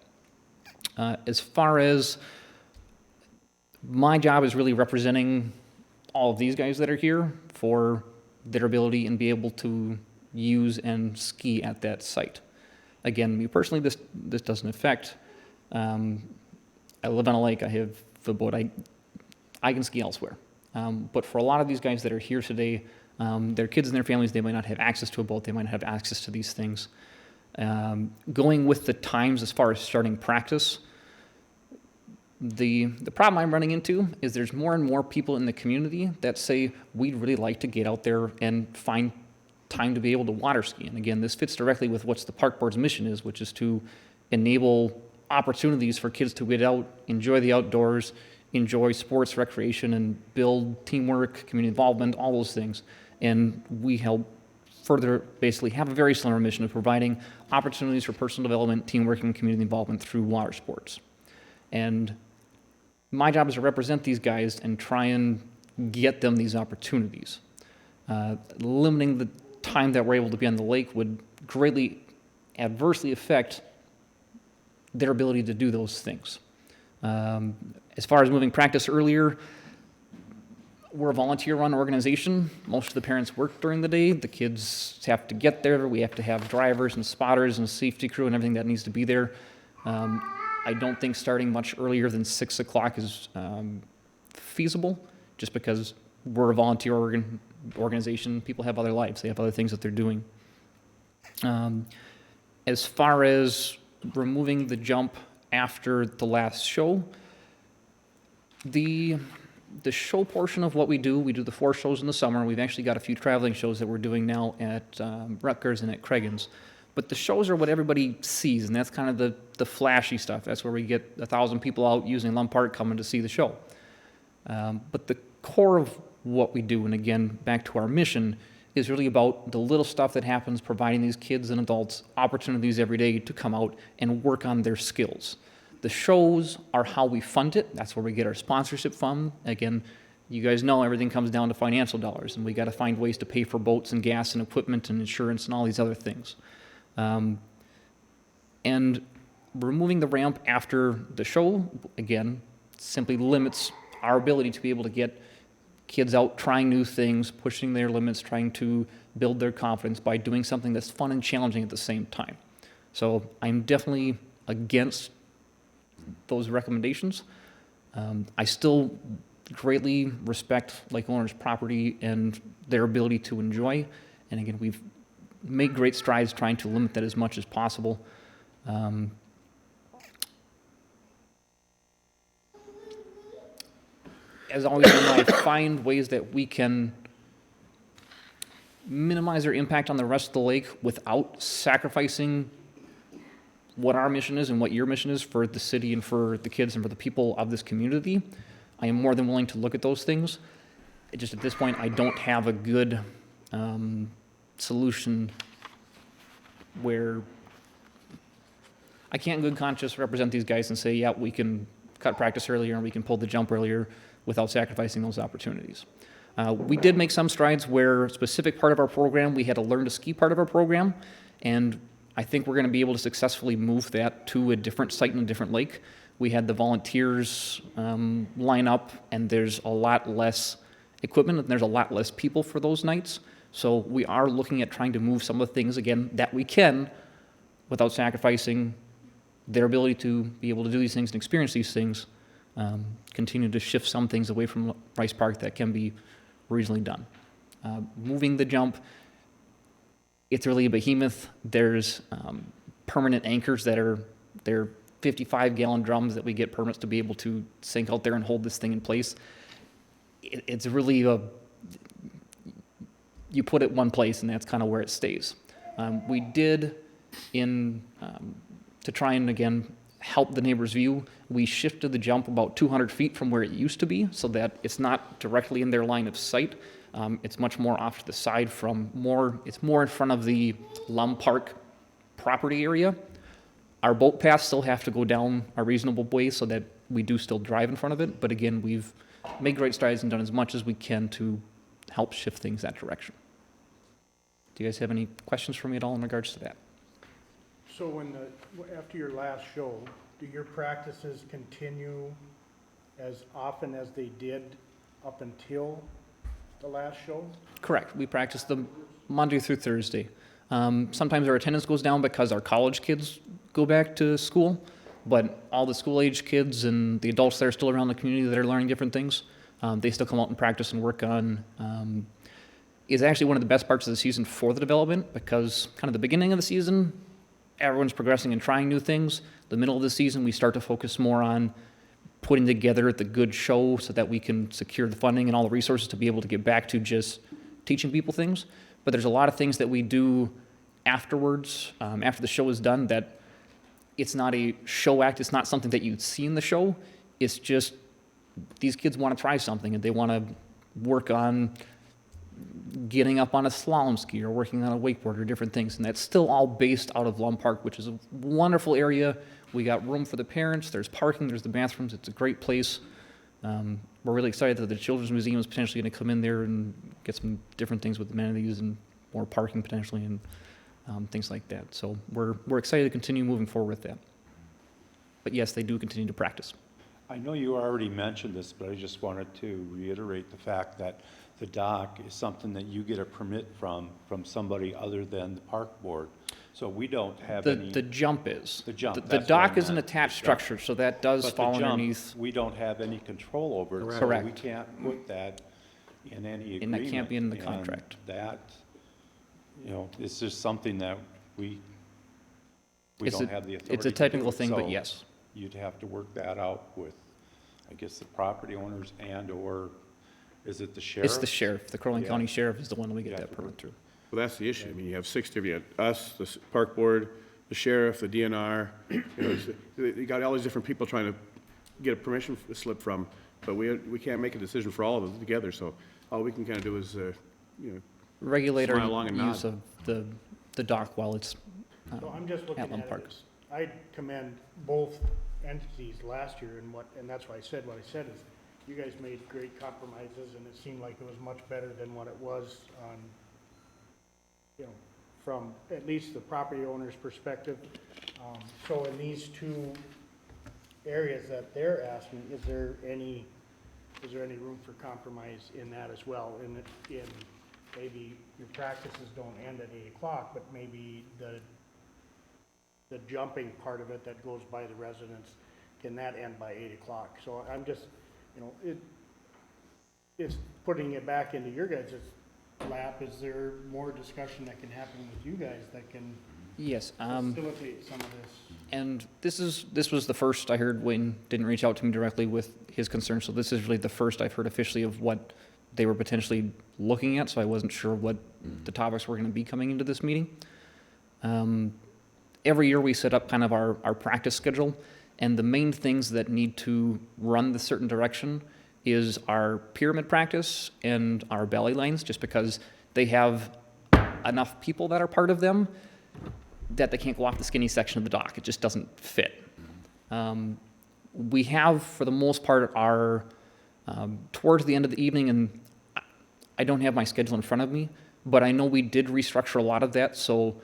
As far as my job is really representing all of these guys that are here for their ability and be able to use and ski at that site. Again, me personally, this doesn't affect. I live on a lake. I have a boat. I can ski elsewhere. But for a lot of these guys that are here today, their kids and their families, they might not have access to a boat. They might not have access to these things. Going with the times as far as starting practice, the problem I'm running into is there's more and more people in the community that say we'd really like to get out there and find time to be able to water ski. And again, this fits directly with what's the park board's mission is, which is to enable opportunities for kids to get out, enjoy the outdoors, enjoy sports, recreation, and build teamwork, community involvement, all those things. And we help further basically have a very similar mission of providing opportunities for personal development, teamwork, and community involvement through water sports. And my job is to represent these guys and try and get them these opportunities. Limiting the time that we're able to be on the lake would greatly adversely affect their ability to do those things. As far as moving practice earlier, we're a volunteer-run organization. Most of the parents work during the day. The kids have to get there. We have to have drivers and spotters and safety crew and everything that needs to be there. I don't think starting much earlier than 6 o'clock is feasible, just because we're a volunteer organization. People have other lives. They have other things that they're doing. As far as removing the jump after the last show, the show portion of what we do the 4 shows in the summer. We've actually got a few traveling shows that we're doing now at Rutgers and at Craigens. But the shows are what everybody sees, and that's kind of the flashy stuff. That's where we get 1,000 people out using Lum Park coming to see the show. But the core of what we do, and again, back to our mission, is really about the little stuff that happens, providing these kids and adults opportunities every day to come out and work on their skills. The shows are how we fund it. That's where we get our sponsorship fund. Again, you guys know everything comes down to financial dollars, and we got to find ways to pay for boats and gas and equipment and insurance and all these other things. And removing the ramp after the show, again, simply limits our ability to be able to get kids out trying new things, pushing their limits, trying to build their confidence by doing something that's fun and challenging at the same time. So I'm definitely against those recommendations. I still greatly respect lake owners' property and their ability to enjoy. And again, we've made great strides trying to limit that as much as possible. As always, I find ways that we can minimize their impact on the rest of the lake without sacrificing what our mission is and what your mission is for the city and for the kids and for the people of this community. I am more than willing to look at those things. It just at this point, I don't have a good solution where I can't in good conscience represent these guys and say, yeah, we can cut practice earlier and we can pull the jump earlier without sacrificing those opportunities. We did make some strides where a specific part of our program, we had a learn to ski part of our program, and I think we're going to be able to successfully move that to a different site in a different lake. We had the volunteers line up, and there's a lot less equipment, and there's a lot less people for those nights. So we are looking at trying to move some of the things, again, that we can without sacrificing their ability to be able to do these things and experience these things, continue to shift some things away from Rice Park that can be reasonably done. Moving the jump, it's really a behemoth. There's permanent anchors that are, they're 55-gallon drums that we get permits to be able to sink out there and hold this thing in place. It's really you put it one place and that's kind of where it stays. We did, to try and again help the neighbor's view, we shifted the jump about 200 feet from where it used to be so that it's not directly in their line of sight. It's much more off to the side it's more in front of the Lum Park property area. Our boat paths still have to go down a reasonable way so that we do still drive in front of it. But again, we've made great strides and done as much as we can to help shift things that direction. Do you guys have any questions for me at all in regards to that? So after your last show, do your practices continue as often as they did up until the last show? Correct. We practice them Monday through Thursday. Sometimes our attendance goes down because our college kids go back to school, but all the school-age kids and the adults that are still around the community that are learning different things, they still come out and practice and work on. Is actually one of the best parts of the season for the development, because kind of the beginning of the season, everyone's progressing and trying new things. The middle of the season, we start to focus more on putting together the good show so that we can secure the funding and all the resources to be able to get back to just teaching people things. But there's a lot of things that we do afterwards, after the show is done, that it's not a show act. It's not something that you'd see in the show. It's just these kids want to try something and they want to work on getting up on a slalom ski or working on a wakeboard or different things. And that's still all based out of Lum Park, which is a wonderful area. We got room for the parents. There's parking. There's the bathrooms. It's a great place. We're really excited that the Children's Museum is potentially going to come in there and get some different things with amenities and more parking potentially and things like that. So we're excited to continue moving forward with that. But yes, they do continue to practice. I know you already mentioned this, but I just wanted to reiterate the fact that the dock is something that you get a permit from somebody other than the park board. So we don't have any. The jump is. The jump. The that's what I dock is an meant. attached The jump. structure, so that does But the fall jump, underneath. we don't have any control over it. So Correct. we can't put that in any agreement. And that can't be in the And contract. that, it's just something that we It's don't a- have the authority. it's a to technical do. thing, but So yes. You'd have to work that out with, I guess, the property owners or is it the sheriff? It's the sheriff. The Crow Wing Yeah. County Sheriff is the one that we get Yeah. that permit through. Well, that's the issue. I mean, you have 6 different, you have us, the park board, the sheriff, the DNR. You got all these different people trying to get a permission slip from, but we can't make a decision for all of them together. So all we can kind of do is, Regulate Smile along our and use nod. of the dock while it's So I'm just looking at Lum at Park. it as, I commend both entities last year and that's why I said what I said is, you guys made great compromises and it seemed like it was much better than what it was on, from at least the property owner's perspective. So in these two areas that they're asking, is there any room for compromise in that as well? In maybe your practices don't end at 8 o'clock, but maybe the jumping part of it that goes by the residents, can that end by 8 o'clock? So I'm just, it's putting it back into your guys' lap. Is there more discussion that can happen with you guys that can Yes. facilitate some of this? And this was the first I heard. Wayne didn't reach out to me directly with his concerns, so this is really the first I've heard officially of what they were potentially looking at, so I wasn't sure what the topics were going to be coming into this meeting. Every year we set up kind of our practice schedule, and the main things that need to run the certain direction is our pyramid practice and our ballet lines, just because they have enough people that are part of them that they can't go off the skinny section of the dock. It just doesn't fit. We have, for the most part, our, towards the end of the evening, and I don't have my schedule in front of me, but I know we did restructure a lot of that. So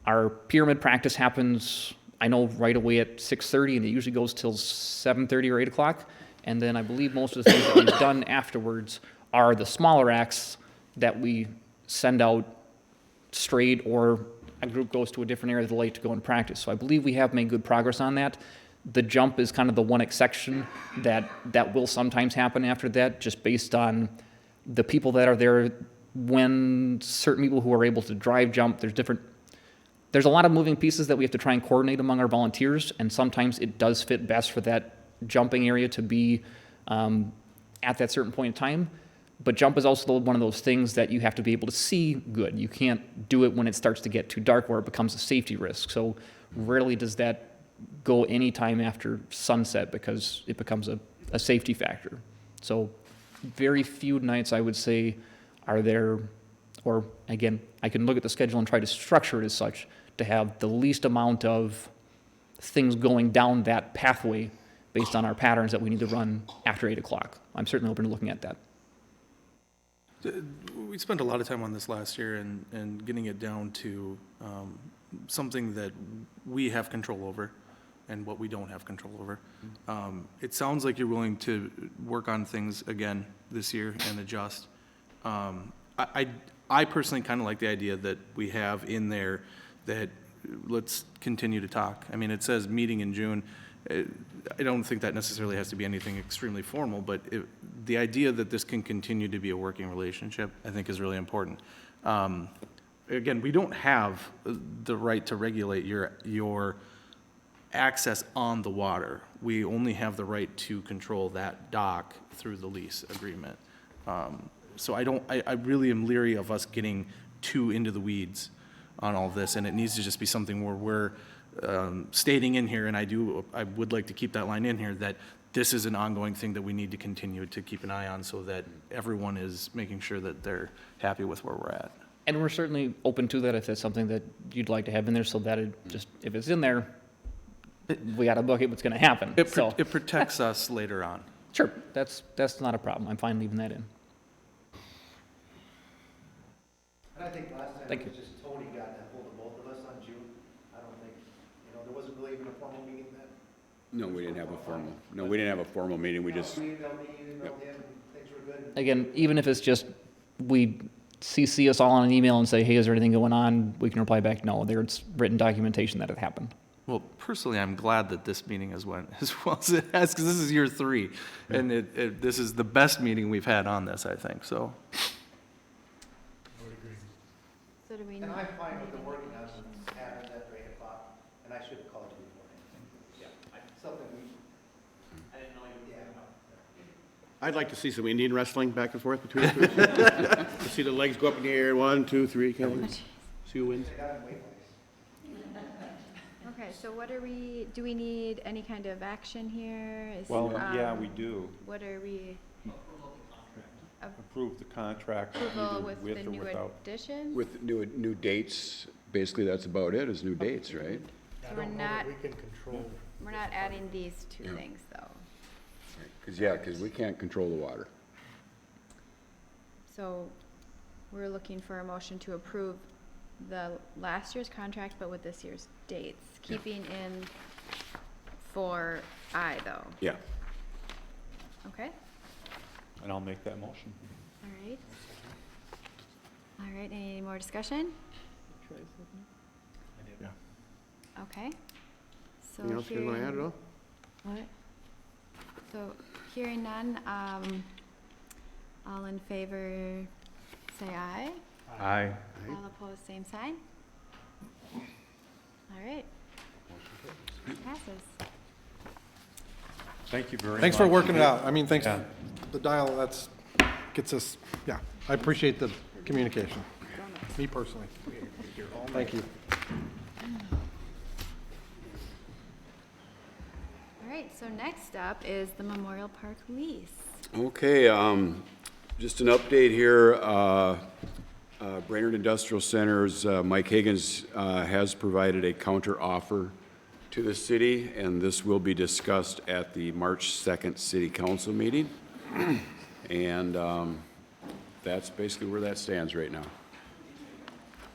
our pyramid practice happens, I know, right away at 6:30, and it usually goes till 7:30 or 8 o'clock. And then I believe most of the things that we've done afterwards are the smaller acts that we send out straight, or a group goes to a different area of the lake to go and practice. So I believe we have made good progress on that. The jump is kind of the one exception that will sometimes happen after that, just based on the people that are there. When certain people who are able to drive jump, there's a lot of moving pieces that we have to try and coordinate among our volunteers, and sometimes it does fit best for that jumping area to be at that certain point in time. But jump is also one of those things that you have to be able to see good. You can't do it when it starts to get too dark where it becomes a safety risk. So rarely does that go any time after sunset because it becomes a safety factor. So very few nights, I would say, are there, or again, I can look at the schedule and try to structure it as such to have the least amount of things going down that pathway based on our patterns that we need to run after 8 o'clock. I'm certainly open to looking at that. We spent a lot of time on this last year and getting it down to something that we have control over and what we don't have control over. It sounds like you're willing to work on things again this year and adjust. I personally kind of like the idea that we have in there that let's continue to talk. I mean, it says meeting in June. I don't think that necessarily has to be anything extremely formal, but the idea that this can continue to be a working relationship, I think, is really important. Again, we don't have the right to regulate your access on the water. We only have the right to control that dock through the lease agreement. So I really am leery of us getting too into the weeds on all this, and it needs to just be something where we're stating in here, and I would like to keep that line in here, that this is an ongoing thing that we need to continue to keep an eye on so that everyone is making sure that they're happy with where we're at. And we're certainly open to that if it's something that you'd like to have in there, so that if it's in there, we got to book it, what's going to happen. It protects us later on. Sure, that's not a problem. I'm fine leaving that in. And I think last time Thank it was you. just Tony got a hold of both of us on June. I don't think, there wasn't really even a formal meeting then. No, we didn't have a formal meeting. We just, You emailed me, you emailed him, and things were good. Again, even if it's just we CC us all on an email and say, hey, is there anything going on? We can reply back, no, there's written documentation that it happened. Well, personally, I'm glad that this meeting has went as well as it has, because this is year 3, and this is the best meeting we've had on this, I think, so. So do we And need? I'm fine with them working on some patterns after 8 o'clock, and I should have called you beforehand. Yeah. Something I didn't know you. Yeah. I'd like to see some Indian wrestling back and forth between the two. To see the legs go up in the air, 1, 2, 3, kind of. See who wins. They got him weight wise. Okay, so do we need any kind of action here? Well, yeah, we do. What are we, Approve the contract approval either with with the or new without. additions? with new dates, basically that's about it, is new dates, right? So I we're don't know that not, we can control. we're not adding these two Yeah. things, though. Because we can't control the water. So we're looking for a motion to approve the last year's contract, but with this year's dates, keeping in 4I, though. Yeah. Okay, And I'll make that motion. all right. All right, any more discussion? Yeah. Okay. So Anything else you want to add at all? What? So, hearing none, all in favor, say aye. Aye. All opposed, same sign. All right. Passes. Thank you very much. Thanks for working it out. I mean, thanks, Yeah. the dial, gets us, yeah, I appreciate the communication, me personally. Thank you. All right, so next up is the Memorial Park lease. Okay, just an update here. Brainerd Industrial Center's Mike Higgins has provided a counter offer to the city, and this will be discussed at the March 2nd City Council meeting. And that's basically where that stands right now.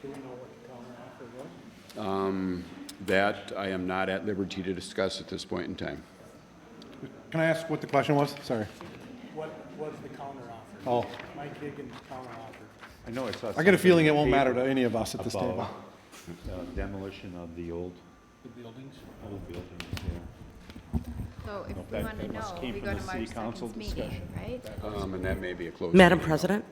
Do we know what the counter offer was? That I am not at liberty to discuss at this point in time. Can I ask what the question was? Sorry. What was the counter offer? Oh, Mike Higgins' counter offer. I know I saw. I get a feeling it won't something in matter the to any of us at this paper table. about, demolition of the old buildings? buildings, yeah. So if No, we that- want to that must know, came we from go the to city March council 2nd's meeting, discussion. right? And that may be a close. Madam meeting. President,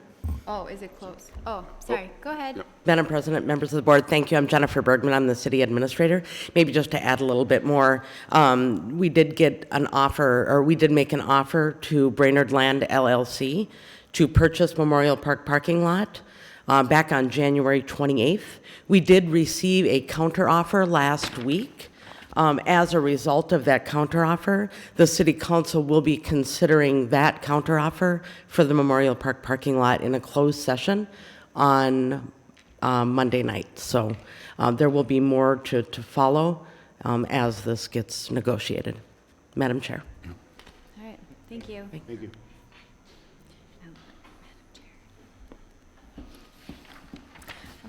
Oh, is it close? Oh, sorry, go ahead. Yep. Madam President, members of the board, thank you. I'm Jennifer Bergman. I'm the city administrator. Maybe just to add a little bit more, we did get an offer, or we did make an offer to Brainerd Land LLC to purchase Memorial Park parking lot back on January 28th. We did receive a counteroffer last week. As a result of that counteroffer, the city council will be considering that counteroffer for the Memorial Park parking lot in a closed session on Monday night. So there will be more to follow as this gets negotiated. Madam Chair. All right, thank you. Thank you.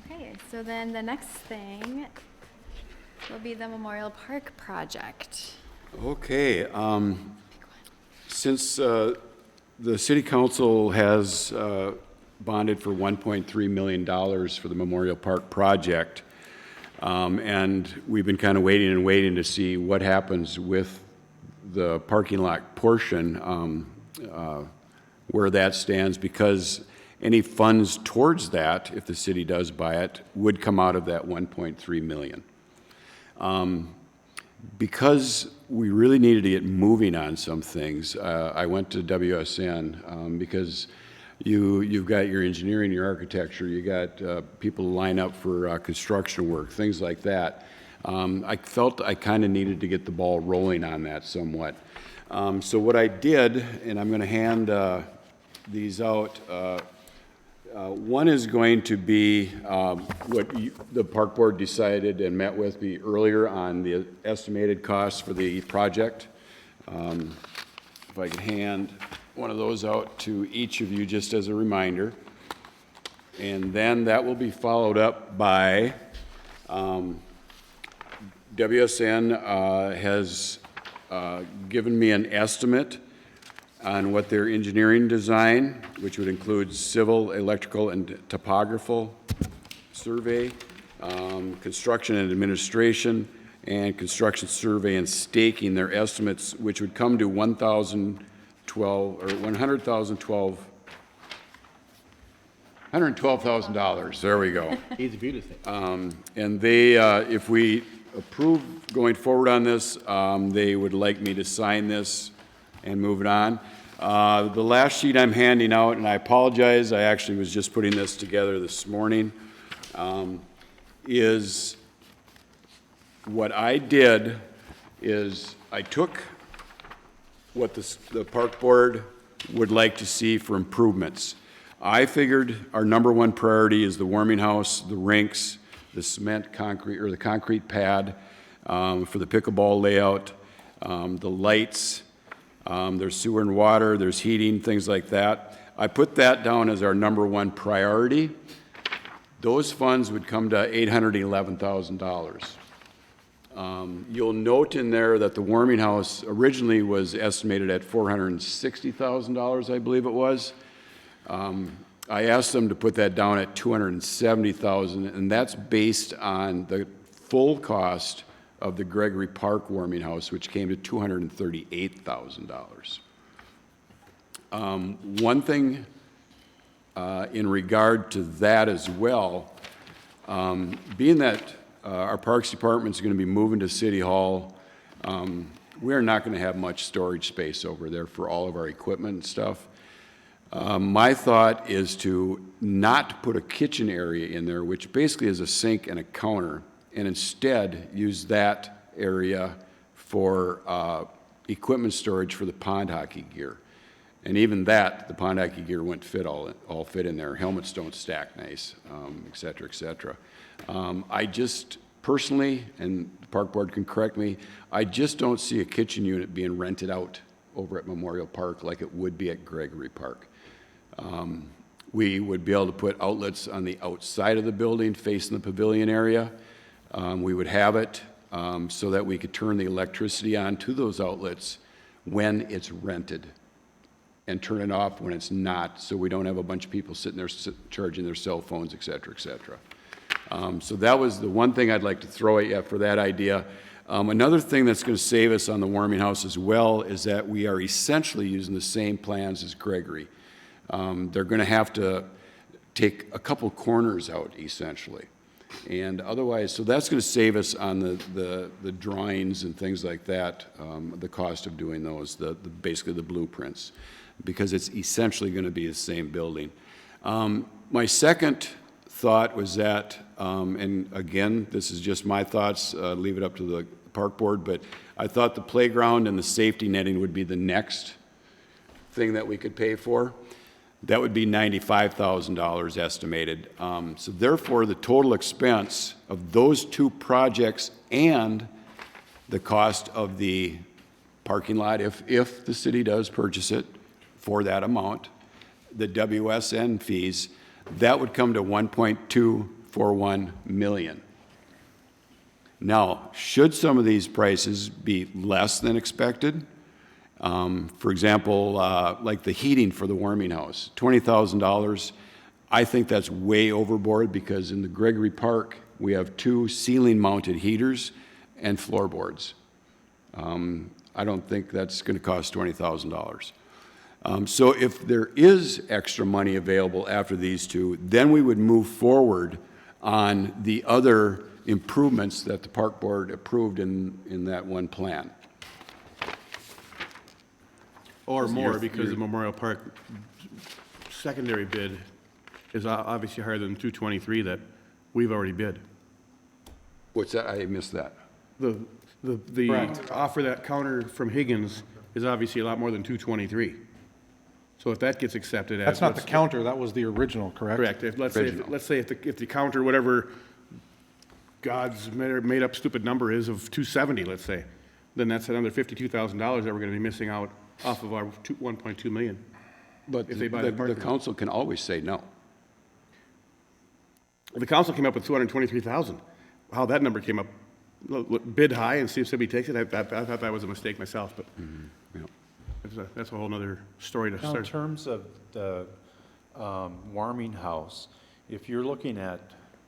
Okay, so then the next thing will be the Memorial Park project. Okay, since the city council has bonded for $1.3 million for the Memorial Park project. And we've been kind of waiting to see what happens with the parking lot portion, where that stands, because any funds towards that, if the city does buy it, would come out of that $1.3 million. Because we really needed to get moving on some things, I went to WSN because you've got your engineering, your architecture, you got people line up for construction work, things like that. I felt I kind of needed to get the ball rolling on that somewhat. So what I did, and I'm going to hand these out, one is going to be what the Park Board decided and met with me earlier on the estimated costs for the project. If I could hand one of those out to each of you just as a reminder. And then that will be followed up by WSN has given me an estimate on what their engineering design, which would include civil, electrical, and topographical survey, construction and administration, and construction survey and staking, their estimates, which would come to $112,000. There we go. Easy for you to say. And they, if we approve going forward on this, they would like me to sign this and move it on. The last sheet I'm handing out, and I apologize, I actually was just putting this together this morning, is what I did is I took what the Park Board would like to see for improvements. I figured our number one priority is the warming house, the rinks, the cement concrete, or the concrete pad for the pickleball layout, the lights, there's sewer and water, there's heating, things like that. I put that down as our number one priority. Those funds would come to $811,000. You'll note in there that the warming house originally was estimated at $460,000, I believe it was. I asked them to put that down at $270,000, and that's based on the full cost of the Gregory Park warming house, which came to $238,000. One thing in regard to that as well, being that our Parks Department is going to be moving to City Hall, we are not going to have much storage space over there for all of our equipment and stuff. My thought is to not put a kitchen area in there, which basically is a sink and a counter, and instead use that area for equipment storage for the pond hockey gear. And even that, the pond hockey gear wouldn't fit all fit in there. Helmets don't stack nice, et cetera, et cetera. I just personally, and the Park Board can correct me, I just don't see a kitchen unit being rented out over at Memorial Park like it would be at Gregory Park. We would be able to put outlets on the outside of the building facing the pavilion area. We would have it so that we could turn the electricity on to those outlets when it's rented and turn it off when it's not, so we don't have a bunch of people sitting there charging their cell phones, et cetera, et cetera. So that was the one thing I'd like to throw at you for that idea. Another thing that's going to save us on the warming house as well is that we are essentially using the same plans as Gregory. They're going to have to take a couple corners out, essentially. And otherwise, so that's going to save us on the drawings and things like that, the cost of doing those, basically the blueprints, because it's essentially going to be the same building. My second thought was that, and again, this is just my thoughts, leave it up to the Park Board, but I thought the playground and the safety netting would be the next thing that we could pay for. That would be $95,000 estimated. So therefore, the total expense of those two projects and the cost of the parking lot, if the city does purchase it for that amount, the WSN fees, that would come to $1.241 million. Now, should some of these prices be less than expected, for example, like the heating for the warming house, $20,000, I think that's way overboard because in the Gregory Park, we have 2 ceiling-mounted heaters and floorboards. I don't think that's going to cost $20,000. So if there is extra money available after these 2, then we would move forward on the other improvements that the park board approved in that one plan. Or So more, you're- because the Memorial Park secondary bid is obviously higher than 223 that we've already bid. What's that? I missed that. The offer, that counter from Higgins is obviously a lot more than 223. So if that gets accepted as. That's not the counter, that was the original, correct? Correct. Let's say if the counter, whatever God's made up stupid number is of 270, let's say, then that's another $52,000 that we're going to be missing out off of our 1.2 million. But If they buy the the parking lot. council can always say no. The council came up with 223,000. How that number came up, bid high and see if somebody takes it, I thought that was a mistake myself, but that's a whole nother story to Now, in start. terms of the warming house, if you're looking at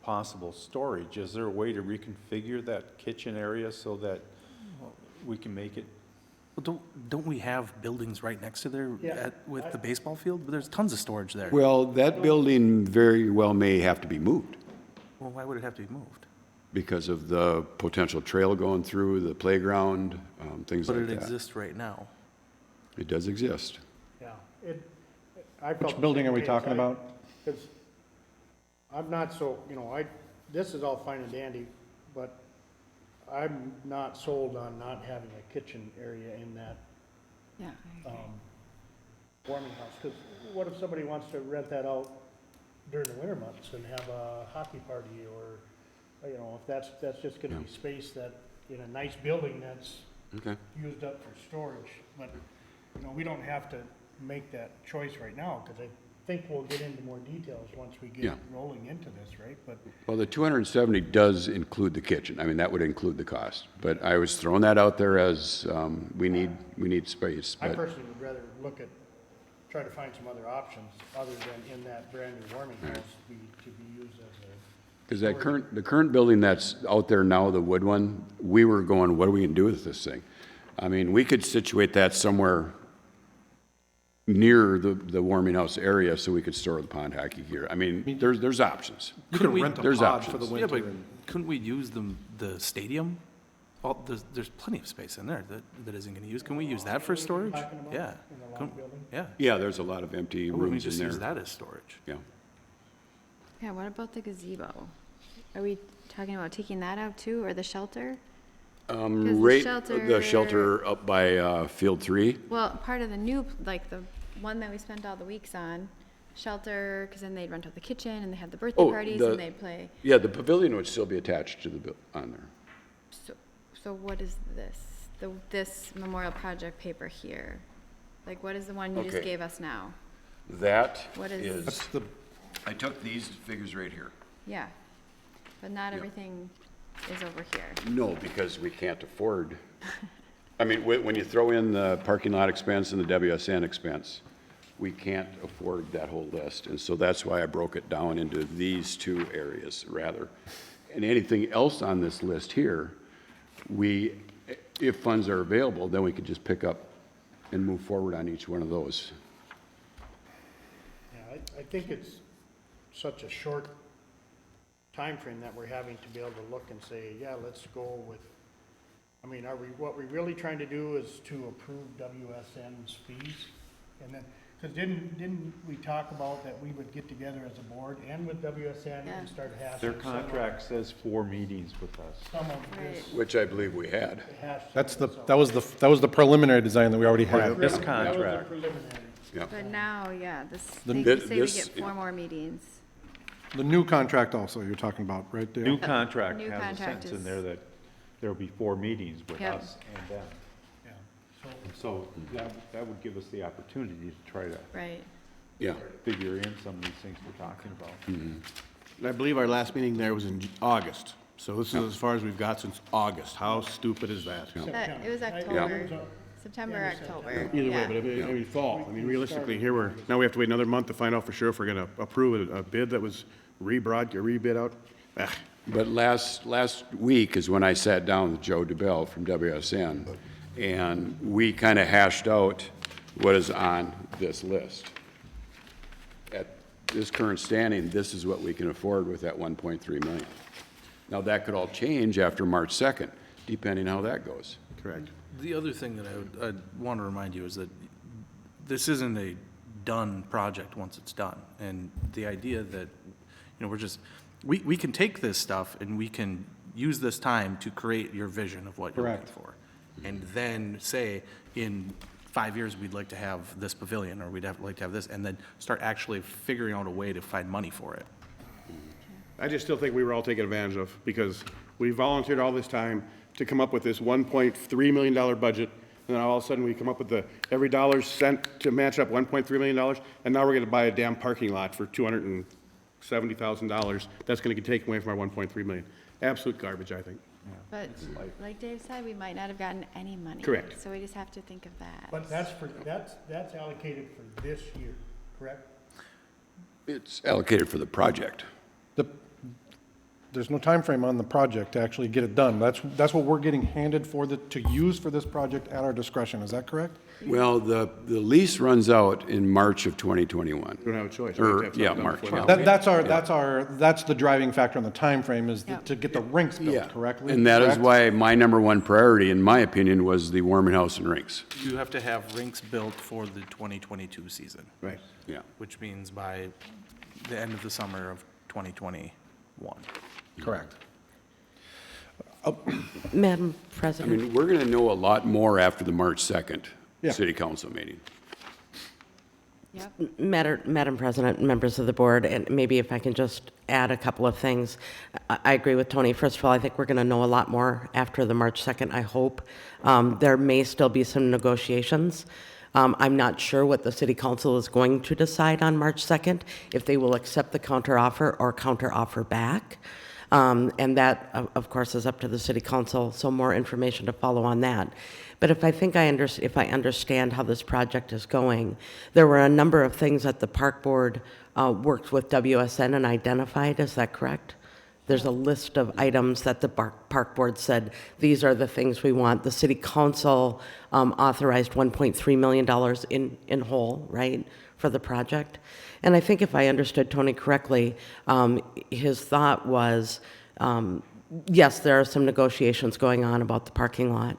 possible storage, is there a way to reconfigure that kitchen area so that we can make it? Well, don't we have buildings right next to there with the baseball field? There's tons of storage there. Well, that building very well may have to be moved Well, why would it have to be moved? because of the potential trail going through, the playground, things But like it that. exists right now. It does exist. Yeah, I felt Which the building same are we way. talking about? Because I'm not so, this is all fine and dandy, but I'm not sold on not having a kitchen area in that Yeah, I agree. warming house. Because what if somebody wants to rent that out during the winter months and have a hockey party, or, if that's just gonna be space that, in a nice building that's Okay. used up for storage, but, we don't have to make that choice right now, because I think we'll get into more details once we Yeah. get rolling into this, right? But Well, the 270 does include the kitchen. I mean, that would include the cost. But I was throwing that out there as we need space. I But personally would rather try to find some other options, other than in that brand-new warming house to be used as a. because the current building that's out there now, the wood one, we were going, what are we going to do with this thing? I mean, we could situate that somewhere near the warming house area so we could store the pond hockey gear. I mean, there's options. You could rent a There's pod for the options. Yeah, winter. but and- couldn't we use the stadium? Well, there's plenty of space in there that isn't going to use. Can we use that for storage? Talking about Yeah. in the long Couldn't- building? Yeah. Yeah, there's a lot of empty Why wouldn't we rooms in just use there. that as storage? Yeah. Yeah, what about the gazebo? Are we talking about taking that out too, or the shelter? the Right, shelter- the shelter up by Field 3. Well, part of the new, like the one that we spent all the weeks on, shelter, because then they'd rent out the kitchen and they had the birthday Oh, parties the- and they'd play. Yeah, the pavilion would still be attached to the, on there. So what is this? This memorial project paper here? Like, what is the one you just Okay. gave us now? That What is- is, That's the, I took these figures right here. Yeah, but not everything is over here. No, because we can't afford, I mean, when you throw in the parking lot expense and the WSN expense, we can't afford that whole list. And so that's why I broke it down into these 2 areas rather. And anything else on this list here, if funds are available, then we could just pick up and move forward on each one of those. Yeah, I think it's such a short time frame that we're having to be able to look and say, yeah, let's go with, what we're really trying to do is to approve WSN's fees? And then, because didn't we talk about that we would get together as a board and with WSN and start hashing Their contract says 4 meetings with us. some of this? Which I believe we had. that's the, that was the preliminary design that we already had. This That was the contract. preliminary. Yeah. But now, yeah, The- they say we this- get 4 more meetings. The new contract also you're talking about, right, Dale? New contract New has a contract sentence in is- there that there'll be 4 meetings with Yep. us and them. Yeah, So that would give us the opportunity to try to Right. Yeah. figure in some of these things we're talking about. And I believe our last meeting there was in August. So this is as far as we've got since August. How stupid is that? It was I- October. September, October. Either way, yeah. but I mean, fall. I mean, realistically, now we have to wait another month to find out for sure if we're gonna approve a bid that was rebid out. Ah, But last week is when I sat down with Joe DeBell from WSN, and we kind of hashed out what is on this list. At this current standing, this is what we can afford with that 1.3 million. Now, that could all change after March 2nd, depending how that goes. Correct. The other thing that I'd want to remind you is that this isn't a done project once it's done. And the idea that, we can take this stuff and we can use this time to create your vision of what you're looking for. And then say, in 5 years, we'd like to have this pavilion, or like to have this, and then start actually figuring out a way to find money for it. I just still think we were all taken advantage of, because we volunteered all this time to come up with this $1.3 million budget, and then all of a sudden we come up with every dollar spent to match up $1.3 million, and now we're gonna buy a damn parking lot for $270,000. That's gonna take away from our $1.3 million. Absolute garbage, I think. But like Dave said, we might not have gotten any money. Correct. So we just have to think of that. But that's allocated for this year, correct? It's allocated for the project. There's no time frame on the project to actually get it done. That's what we're getting handed to use for this project at our discretion. Is that correct? Well, the lease runs out in March of 2021. We don't have a choice. We have to have something done March. before Yeah. That's the driving factor on the time frame is to get the rinks built correctly. And that is correct? why my number one priority, in my opinion, was the warming house and rinks. You have to have rinks built for the 2022 season. Right. Yeah. Which means by the end of the summer of 2021. Correct. Madam I President. mean, we're going to know a lot more after the March 2nd Yeah. city council meeting. Yep. Madam President, members of the board, and maybe if I can just add a couple of things. I agree with Tony. First of all, I think we're going to know a lot more after the March 2nd, I hope. There may still be some negotiations. I'm not sure what the city council is going to decide on March 2nd, if they will accept the counteroffer or counteroffer back. And that, of course, is up to the city council, so more information to follow on that. But if I understand how this project is going, there were a number of things that the park board worked with WSN and identified, is that correct? There's a list of items that the park board said, these are the things we want. The city council authorized $1.3 million in whole, right, for the project. And I think if I understood Tony correctly, his thought was, yes, there are some negotiations going on about the parking lot,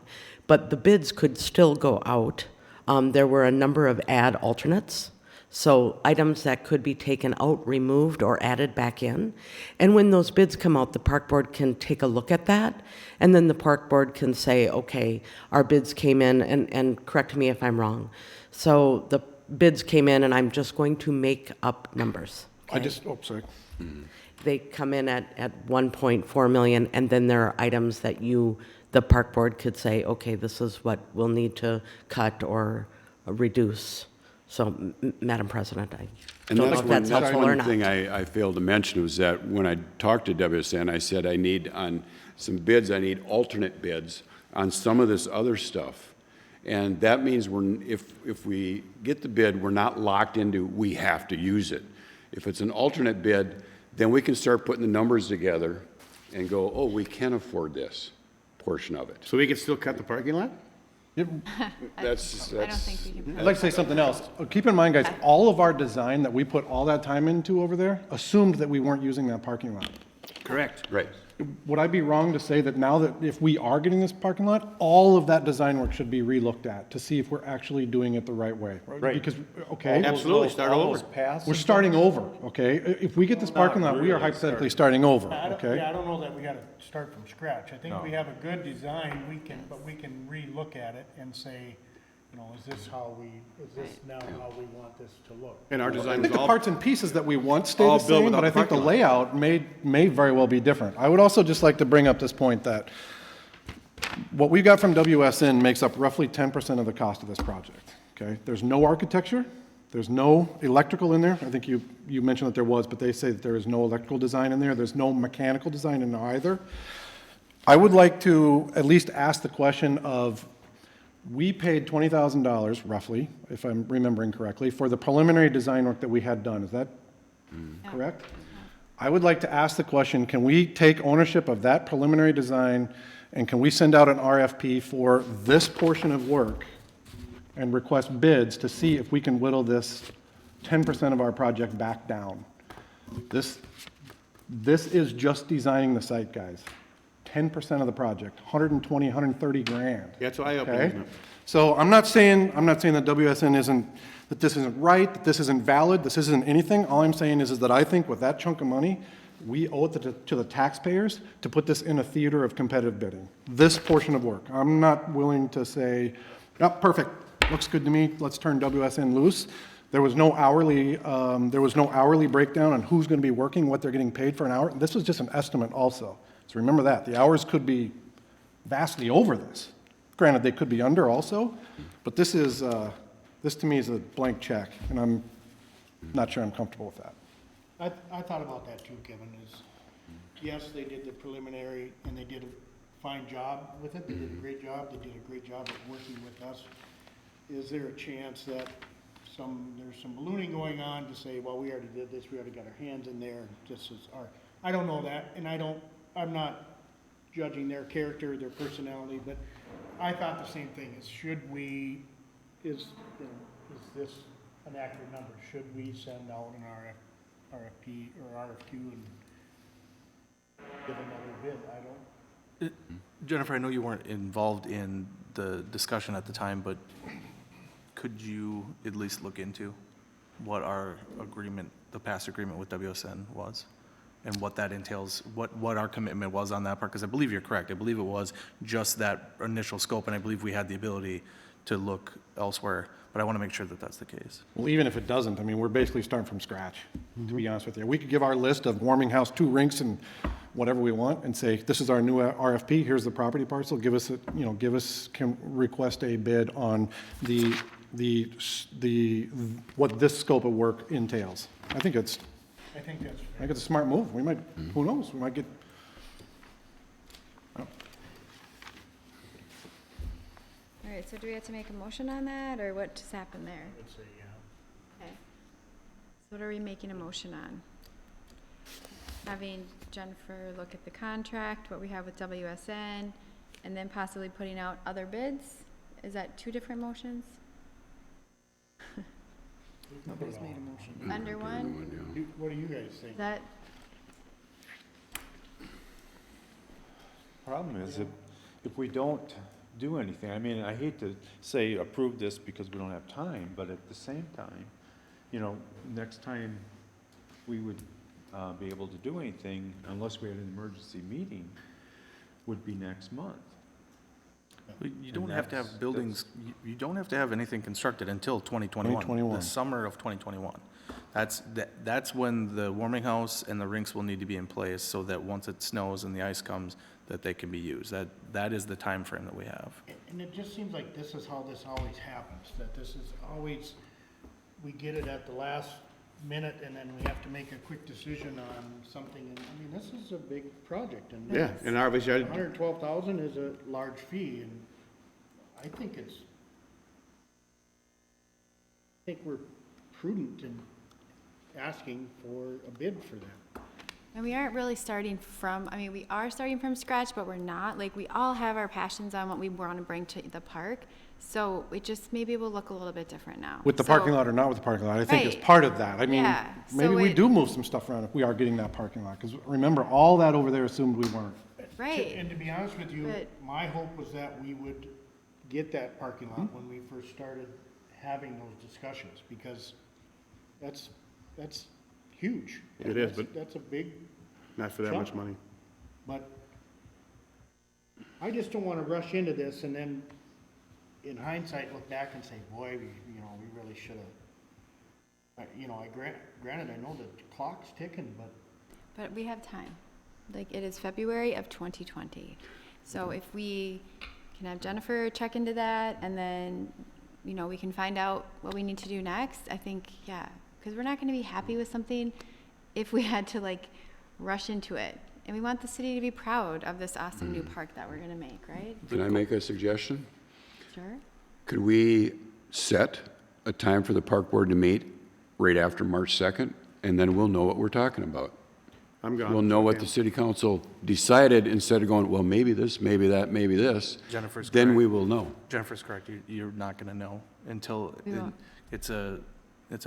but the bids could still go out. There were a number of add alternates, so items that could be taken out, removed, or added back in. And when those bids come out, the park board can take a look at that, and then the park board can say, okay, our bids came in, and correct me if I'm wrong. So the bids came in, and I'm just going to make up numbers. Okay? Sorry. They come in at 1.4 million, and then there are items that the park board could say, okay, this is what we'll need to cut or reduce. So, Madam President, I don't know if that's helpful or one not. thing I failed to mention was that when I talked to WSN, I said I need on some bids, I need alternate bids on some of this other stuff. And that means if we get the bid, we're not locked into we have to use it. If it's an alternate bid, then we can start putting the numbers together and go, oh, we can afford this portion of it. So we could still cut the parking lot? I don't think we can. I'd like to say something else. Keep in mind, guys, all of our design that we put all that time into over there assumed that we weren't using that parking lot. Correct. Right. Would I be wrong to say that now that if we are getting this parking lot, all of that design work should be relooked at to see if we're actually doing it the right way? Right. Because, okay. Absolutely, start all over. We're starting over, okay? If we get this parking lot, we are hypothetically starting over, okay? I don't know that we gotta start from scratch. I think we have a good design, but we can re-look at it and say, is this now how we want this to look? And our I design think was the all, parts and pieces that we want stay all the built same, without but I the think the parking lot. layout may very well be different. I would also just like to bring up this point that what we got from WSN makes up roughly 10% of the cost of this project, okay? There's no architecture, there's no electrical in there. I think you mentioned that there was, but they say that there is no electrical design in there. There's no mechanical design in there either. I would like to at least ask the question of, We paid $20,000 roughly, if I'm remembering correctly, for the preliminary design work that we had done. Is that correct? I would like to ask the question, can we take ownership of that preliminary design and can we send out an RFP for this portion of work and request bids to see if we can whittle this 10% of our project back down? This is just designing the site, guys. 10% of the project, 120, 130 grand. Yeah, it's eye-opening, Okay? isn't it? So I'm not saying that WSN isn't, that this isn't right, that this isn't valid, this isn't anything. All I'm saying is that I think with that chunk of money, we owe it to the taxpayers to put this in a theater of competitive bidding. This portion of work. I'm not willing to say, oh, perfect, looks good to me, let's turn WSN loose. There was no hourly breakdown on who's going to be working, what they're getting paid for an hour. This was just an estimate also. So remember that. The hours could be vastly over this. Granted, they could be under also, but this to me is a blank check, and I'm not sure I'm comfortable with that. I thought about that too, Kevin, is, yes, they did the preliminary and they did a fine job with it. They did a great job. They did a great job of working with us. Is there a chance that there's some ballooning going on to say, well, we already did this, we already got our hands in there, this is our, I don't know that, and I'm not judging their character, their personality, but I thought the same thing, is is this an accurate number? Should we send out an RFP or RFQ and give another bid? I don't. Jennifer, I know you weren't involved in the discussion at the time, but could you at least look into what our agreement, the past agreement with WSN was? And what that entails, what our commitment was on that part? Because I believe you're correct. I believe it was just that initial scope, and I believe we had the ability to look elsewhere. But I want to make sure that that's the case. Well, even if it doesn't, I mean, we're basically starting from scratch, to be honest with you. We could give our list of warming house, 2 rinks, and whatever we want, and say, this is our new RFP, here's the property parcel, can request a bid on what this scope of work entails. I think it's a smart move. We might, who knows, we might get. All right, so do we have to make a motion on that, or what just happened there? I'd say, yeah. Okay. So what are we making a motion on? Having Jennifer look at the contract, what we have with WSN, and then possibly putting out other bids? Is that 2 different motions? Nobody's made a motion. Under one? What do you guys think? Is that, Problem is, if we don't do anything, I mean, I hate to say approve this because we don't have time, but at the same time, next time we would be able to do anything, unless we had an emergency meeting, would be next month. You don't have to have buildings, you don't have to have anything constructed until 2021. The summer of 2021. That's when the warming house and the rinks will need to be in place so that once it snows and the ice comes, that they can be used. That is the time frame that we have. And it just seems like this is how this always happens, that this is always, we get it at the last minute and then we have to make a quick decision on something. And I mean, this is a big project and. Yeah, and obviously, $112,000 is a large fee, and I think we're prudent in asking for a bid for that. and we aren't really starting from, I mean, we are starting from scratch, but we're not. Like, we all have our passions on what we want to bring to the park. So it just maybe will look a little bit different now. With the parking lot or not with the parking lot, I think it's Right. part of that. I mean, Yeah, maybe so we do move some stuff around if we are getting that parking lot, because remember, all that over there assumed we weren't. Right. And to be honest with you, But- my hope was that we would get that parking lot when we first started having those discussions, because that's huge. It is, but- That's a big, not for that much money. but I just don't wanna rush into this and then, in hindsight, look back and say, boy, we really should've. Granted, I know the clock's ticking, But we have time. Like, it is February of 2020. So if we can have Jennifer check into that, and then, we can find out what we need to do next, I think, yeah. Because we're not gonna be happy with something if we had to, rush into it. And we want the city to be proud of this awesome new park that we're gonna make, right? Can I make a suggestion? Sure. Could we set a time for the park board to meet right after March 2nd? And then we'll know what we're talking about. I'm gone. We'll know what the city council decided instead of going, well, maybe this, maybe that, maybe this. Jennifer's Then correct. we will know. Jennifer's correct. You're not going to know until We won't. it's a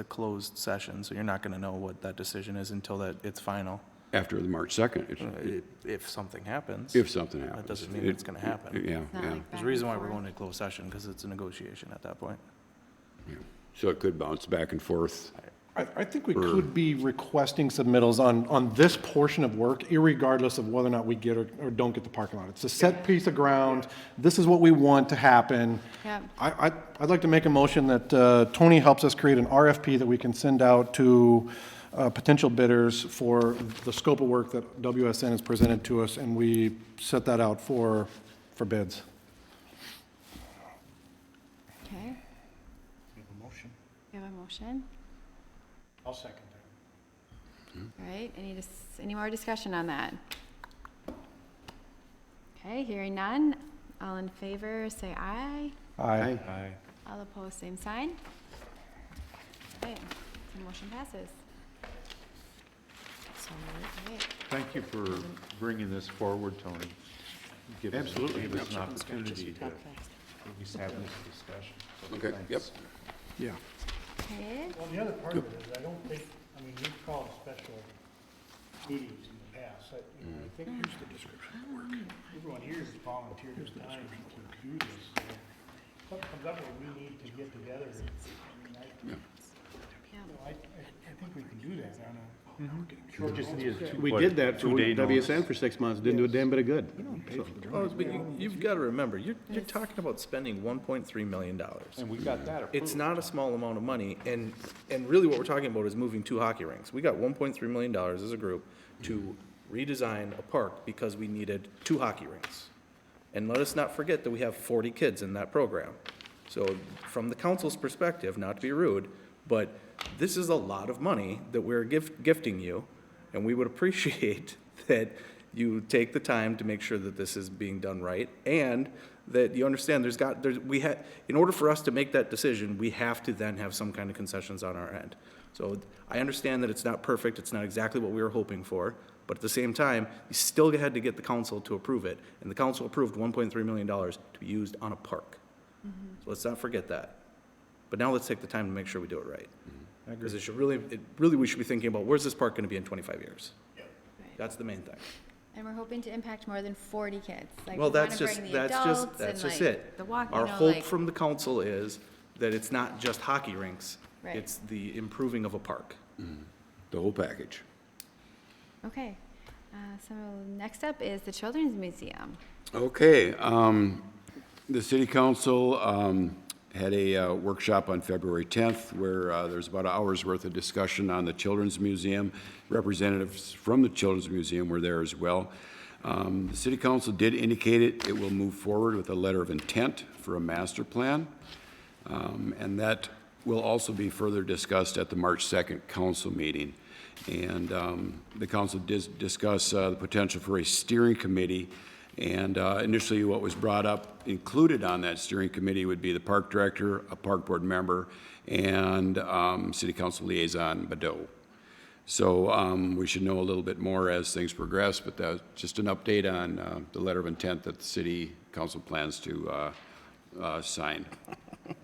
closed session, so you're not going to know what that decision is until that it's final. After the March 2nd, If something happens. if something happens. That doesn't mean it's going to happen. Yeah, not yeah. like There's a reason why we're going to closed session, because it's a negotiation at that point. So it could bounce back and forth. I think we could be requesting submittals on this portion of work, irregardless of whether or not we get or don't get the parking lot. It's a set piece of ground. This is what we want to happen. Yeah. I'd like to make a motion that Tony helps us create an RFP that we can send out to potential bidders for the scope of work that WSN has presented to us, and we set that out for bids. Okay, We have a motion. we have a motion. I'll second that. All right, any more discussion on that? Okay, hearing none. All in favor, say aye. Aye. All opposed, same sign. Okay, the motion passes. All right. Thank you for bringing this forward, Tony. Absolutely. Give us an opportunity to at least have this discussion. So Okay, thanks. yep. Yeah. Okay, Well, the other part of it is, I don't think, we've called special meetings in the past. I think here's the description of work. Everyone here has volunteered their time to do this. So if something comes up where we need to get together, I think we can do that on a short Just needed two- We what, did that for two-day notice? WSN for 6 months, didn't do a damn bit of good. Well, but you've got to remember, you're talking about spending $1.3 million. And we got that approved. It's not a small amount of money, and really what we're talking about is moving 2 hockey rinks. We got $1.3 million as a group to redesign a park because we needed 2 hockey rinks. And let us not forget that we have 40 kids in that program. So from the council's perspective, not to be rude, but this is a lot of money that we're gifting you, and we would appreciate that you take the time to make sure that this is being done right, and that you understand in order for us to make that decision, we have to then have some kind of concessions on our end. So I understand that it's not perfect, it's not exactly what we were hoping for, but at the same time, you still had to get the council to approve it, and the council approved $1.3 million to be used on a park. So let's not forget that. But now let's take the time to make sure we do it right. Because we should be thinking about, where's this park gonna be in 25 years? right. That's the main thing. And we're hoping to impact more than 40 kids. Like, Well, we wanna that's just, bring the that's adults just, that's and, just like, it. The walk, Our you know, hope like, from the council is that it's not just hockey rinks. Right. It's the improving of a park. The whole package. okay. So next up is the Children's Museum. Okay, the city council had a workshop on February 10th where there's about an hour's worth of discussion on the Children's Museum. Representatives from the Children's Museum were there as well. The city council did indicate it will move forward with a letter of intent for a master plan. And that will also be further discussed at the March 2nd council meeting. And the council did discuss the potential for a steering committee. And initially, what was brought up, included on that steering committee, would be the park director, a park board member, and city council liaison, Badeau. So we should know a little bit more as things progress, but that's just an update on the letter of intent that the city council plans to sign. Do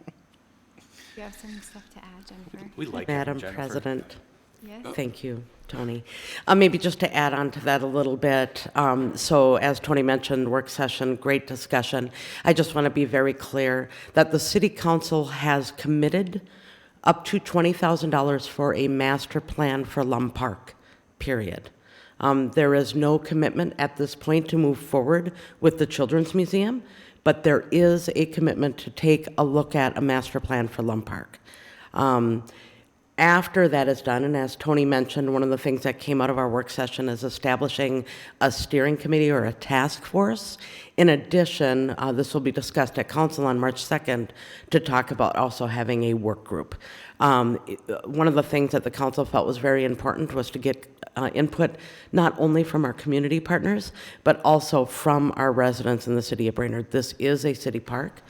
you have some stuff to add, Jennifer? We like it, Madam Jennifer. President. Yes? Thank you, Tony. Maybe just to add on to that a little bit, so as Tony mentioned, work session, great discussion. I just want to be very clear that the city council has committed up to $20,000 for a master plan for Lum Park, period. There is no commitment at this point to move forward with the Children's Museum, but there is a commitment to take a look at a master plan for Lum Park. After that is done, and as Tony mentioned, one of the things that came out of our work session is establishing a steering committee or a task force. In addition, this will be discussed at council on March 2nd to talk about also having a work group. One of the things that the council felt was very important was to get input not only from our community partners, but also from our residents in the city of Brainerd. This is a city park.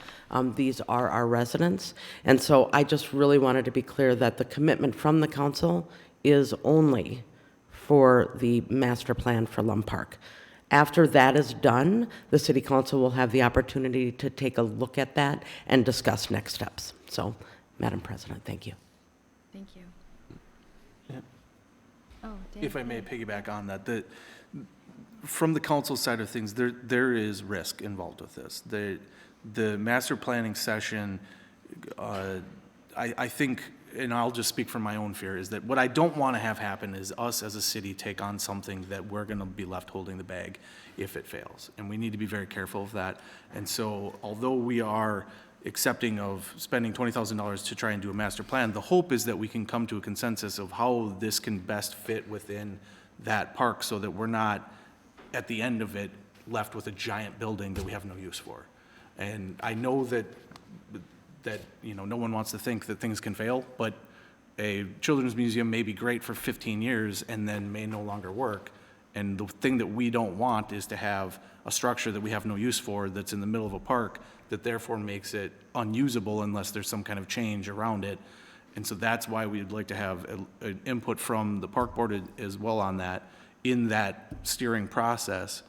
These are our residents. And so I just really wanted to be clear that the commitment from the council is only for the master plan for Lum Park. After that is done, the city council will have the opportunity to take a look at that and discuss next steps. So, Madam President, thank you. Thank you. Yeah. Oh, Dave. If I may piggyback on that, from the council side of things, there is risk involved with this. The master planning session, I think, and I'll just speak from my own fear, is that what I don't want to have happen is us as a city take on something that we're going to be left holding the bag if it fails. And we need to be very careful of that. And so although we are accepting of spending $20,000 to try and do a master plan, the hope is that we can come to a consensus of how this can best fit within that park so that we're not, at the end of it, left with a giant building that we have no use for. And I know that no one wants to think that things can fail, but a children's museum may be great for 15 years and then may no longer work. And the thing that we don't want is to have a structure that we have no use for that's in the middle of a park that therefore makes it unusable unless there's some kind of change around it. And so that's why we'd like to have an input from the park board as well on that, in that steering process.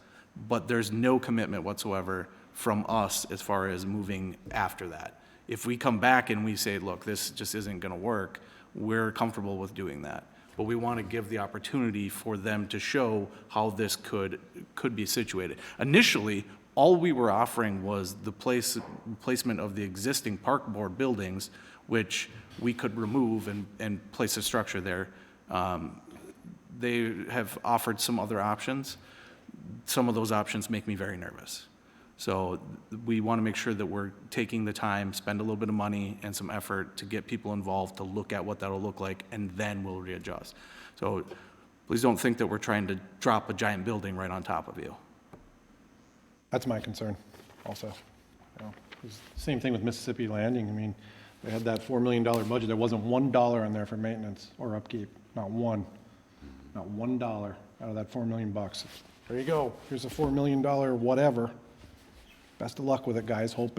But there's no commitment whatsoever from us as far as moving after that. If we come back and we say, look, this just isn't going to work, we're comfortable with doing that. But we want to give the opportunity for them to show how this could be situated. Initially, all we were offering was the placement of the existing park board buildings, which we could remove and place a structure there. They have offered some other options. Some of those options make me very nervous. So we want to make sure that we're taking the time, spend a little bit of money and some effort to get people involved to look at what that'll look like, and then we'll readjust. So please don't think that we're trying to drop a giant building right on top of you. That's my concern also. Same thing with Mississippi Landing. I mean, they had that $4 million budget. There wasn't $1 on there for maintenance or upkeep. Not one. Not $1 out of that $4 million bucks. There you go. Here's a $4 million whatever. Best of luck with it, guys. Don't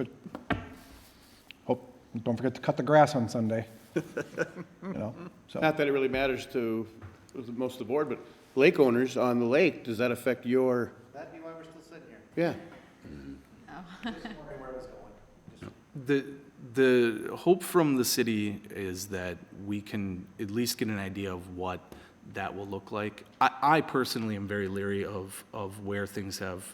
forget to cut the grass on Sunday. So. Not that it really matters to most of the board, but lake owners on the lake, does that affect your? That'd be why we're still sitting here. Yeah. Just wondering where it was going. The hope from the city is that we can at least get an idea of what that will look like. I personally am very leery of where things have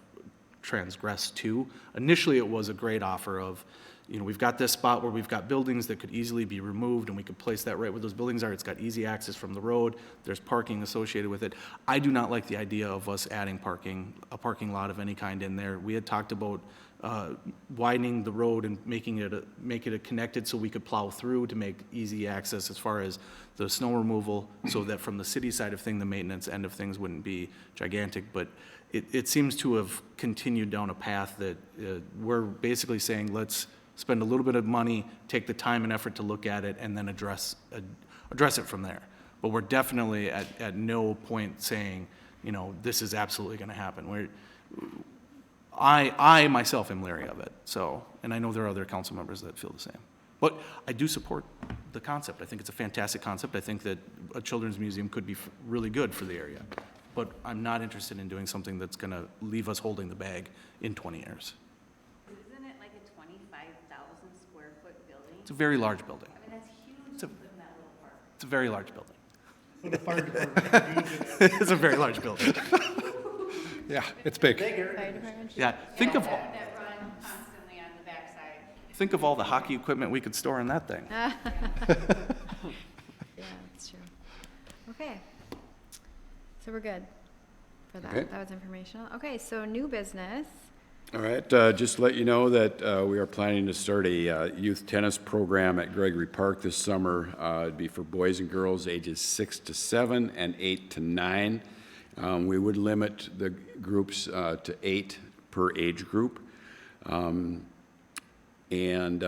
transgressed to. Initially, it was a great offer of, we've got this spot where we've got buildings that could easily be removed and we could place that right where those buildings are. It's got easy access from the road. There's parking associated with it. I do not like the idea of us adding a parking lot of any kind in there. We had talked about widening the road and make it connected so we could plow through to make easy access as far as the snow removal, so that from the city side of things, the maintenance end of things wouldn't be gigantic. But it seems to have continued down a path that we're basically saying, let's spend a little bit of money, take the time and effort to look at it, and then address it from there. But we're definitely at no point saying, this is absolutely going to happen. I myself am leery of it. So, and I know there are other council members that feel the same. But I do support the concept. I think it's a fantastic concept. I think that a children's museum could be really good for the area. But I'm not interested in doing something that's going to leave us holding the bag in 20 years. Isn't it like a 25,000 square foot building? It's a very large building. I mean, that's huge in that little park. It's a very large building. So the fire department can use it. It's a very large building. Yeah, it's big. Fire department? Yeah, think of That run constantly on the backside. think of all the hockey equipment we could store in that thing. Yeah, that's true. Okay. So we're good for that. Okay. That was informational. Okay, so new business. All right, just to let you know that we are planning to start a youth tennis program at Gregory Park this summer. It'd be for boys and girls ages 6 to 7 and 8 to 9. We would limit the groups to 8 per age group. And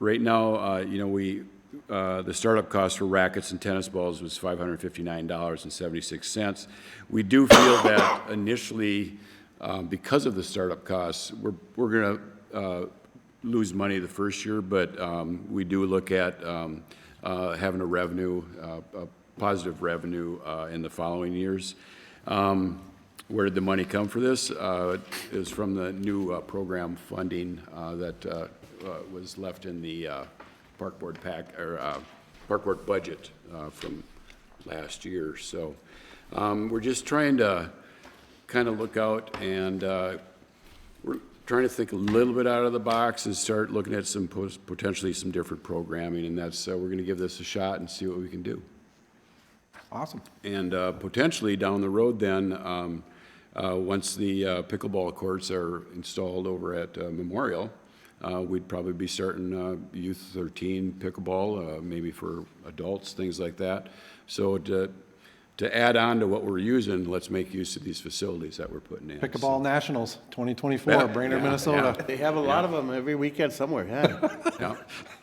right now, we the startup cost for rackets and tennis balls was $559.76. We do feel that initially, because of the startup costs, we're going to lose money the first year, but we do look at having a positive revenue in the following years. Where did the money come for this? It was from the new program funding that was left in the park board park board budget from last year. So we're just trying to kind of look out, and we're trying to think a little bit out of the box and start looking at some potentially some different programming, and that's we're going to give this a shot and see what we can do. Awesome. And potentially down the road then, once the pickleball courts are installed over at Memorial, we'd probably be starting Youth 13 pickleball, maybe for adults, things like that. So to add on to what we're using, let's make use of these facilities that we're putting in. Pickleball Nationals 2024, Yeah, Brainerd, yeah, Minnesota. yeah. They have a lot of them every weekend somewhere, yeah. Yeah.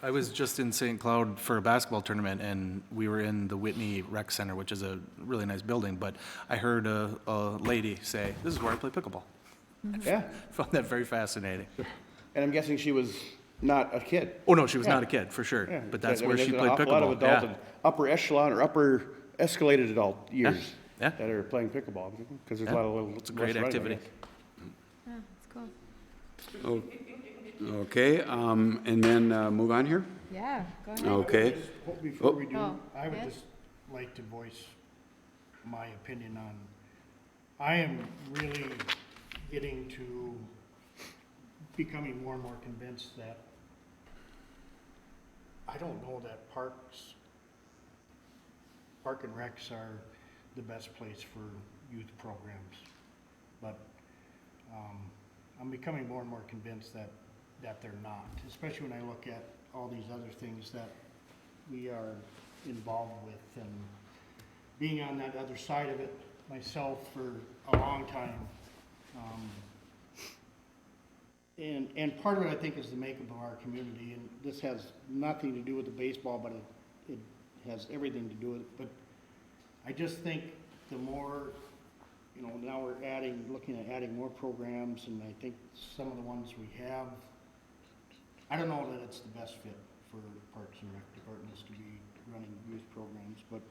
I was just in St. Cloud for a basketball tournament, and we were in the Whitney Rec Center, which is a really nice building, but I heard a lady say, "This is where I play pickleball." Yeah. Found that very fascinating. And I'm guessing she was not a kid. Oh, no, she was Yeah. not a kid, for sure, Yeah. but that's I mean, where there's she an played awful lot of pickleball. adult Yeah. and upper echelon or upper escalated adult years Yeah. that are playing pickleball, because there's a Yeah. lot of little. It's a great less running, I activity. guess. Yeah, it's cool. Okay, and then move on here? Yeah, go ahead. Okay. Before we do, Oh, I would yes? just like to voice my opinion on, I am really getting to becoming more and more convinced that I don't know that park and recs are the best place for youth programs. But I'm becoming more and more convinced that they're not, especially when I look at all these other things that we are involved with, and being on that other side of it myself for a long time. And part of it, I think, is the makeup of our community, and this has nothing to do with the baseball, but it has everything to do with it. But I just think the more, now we're looking at adding more programs, and I think some of the ones we have, I don't know that it's the best fit for Parks and Rec departments to be running youth programs, but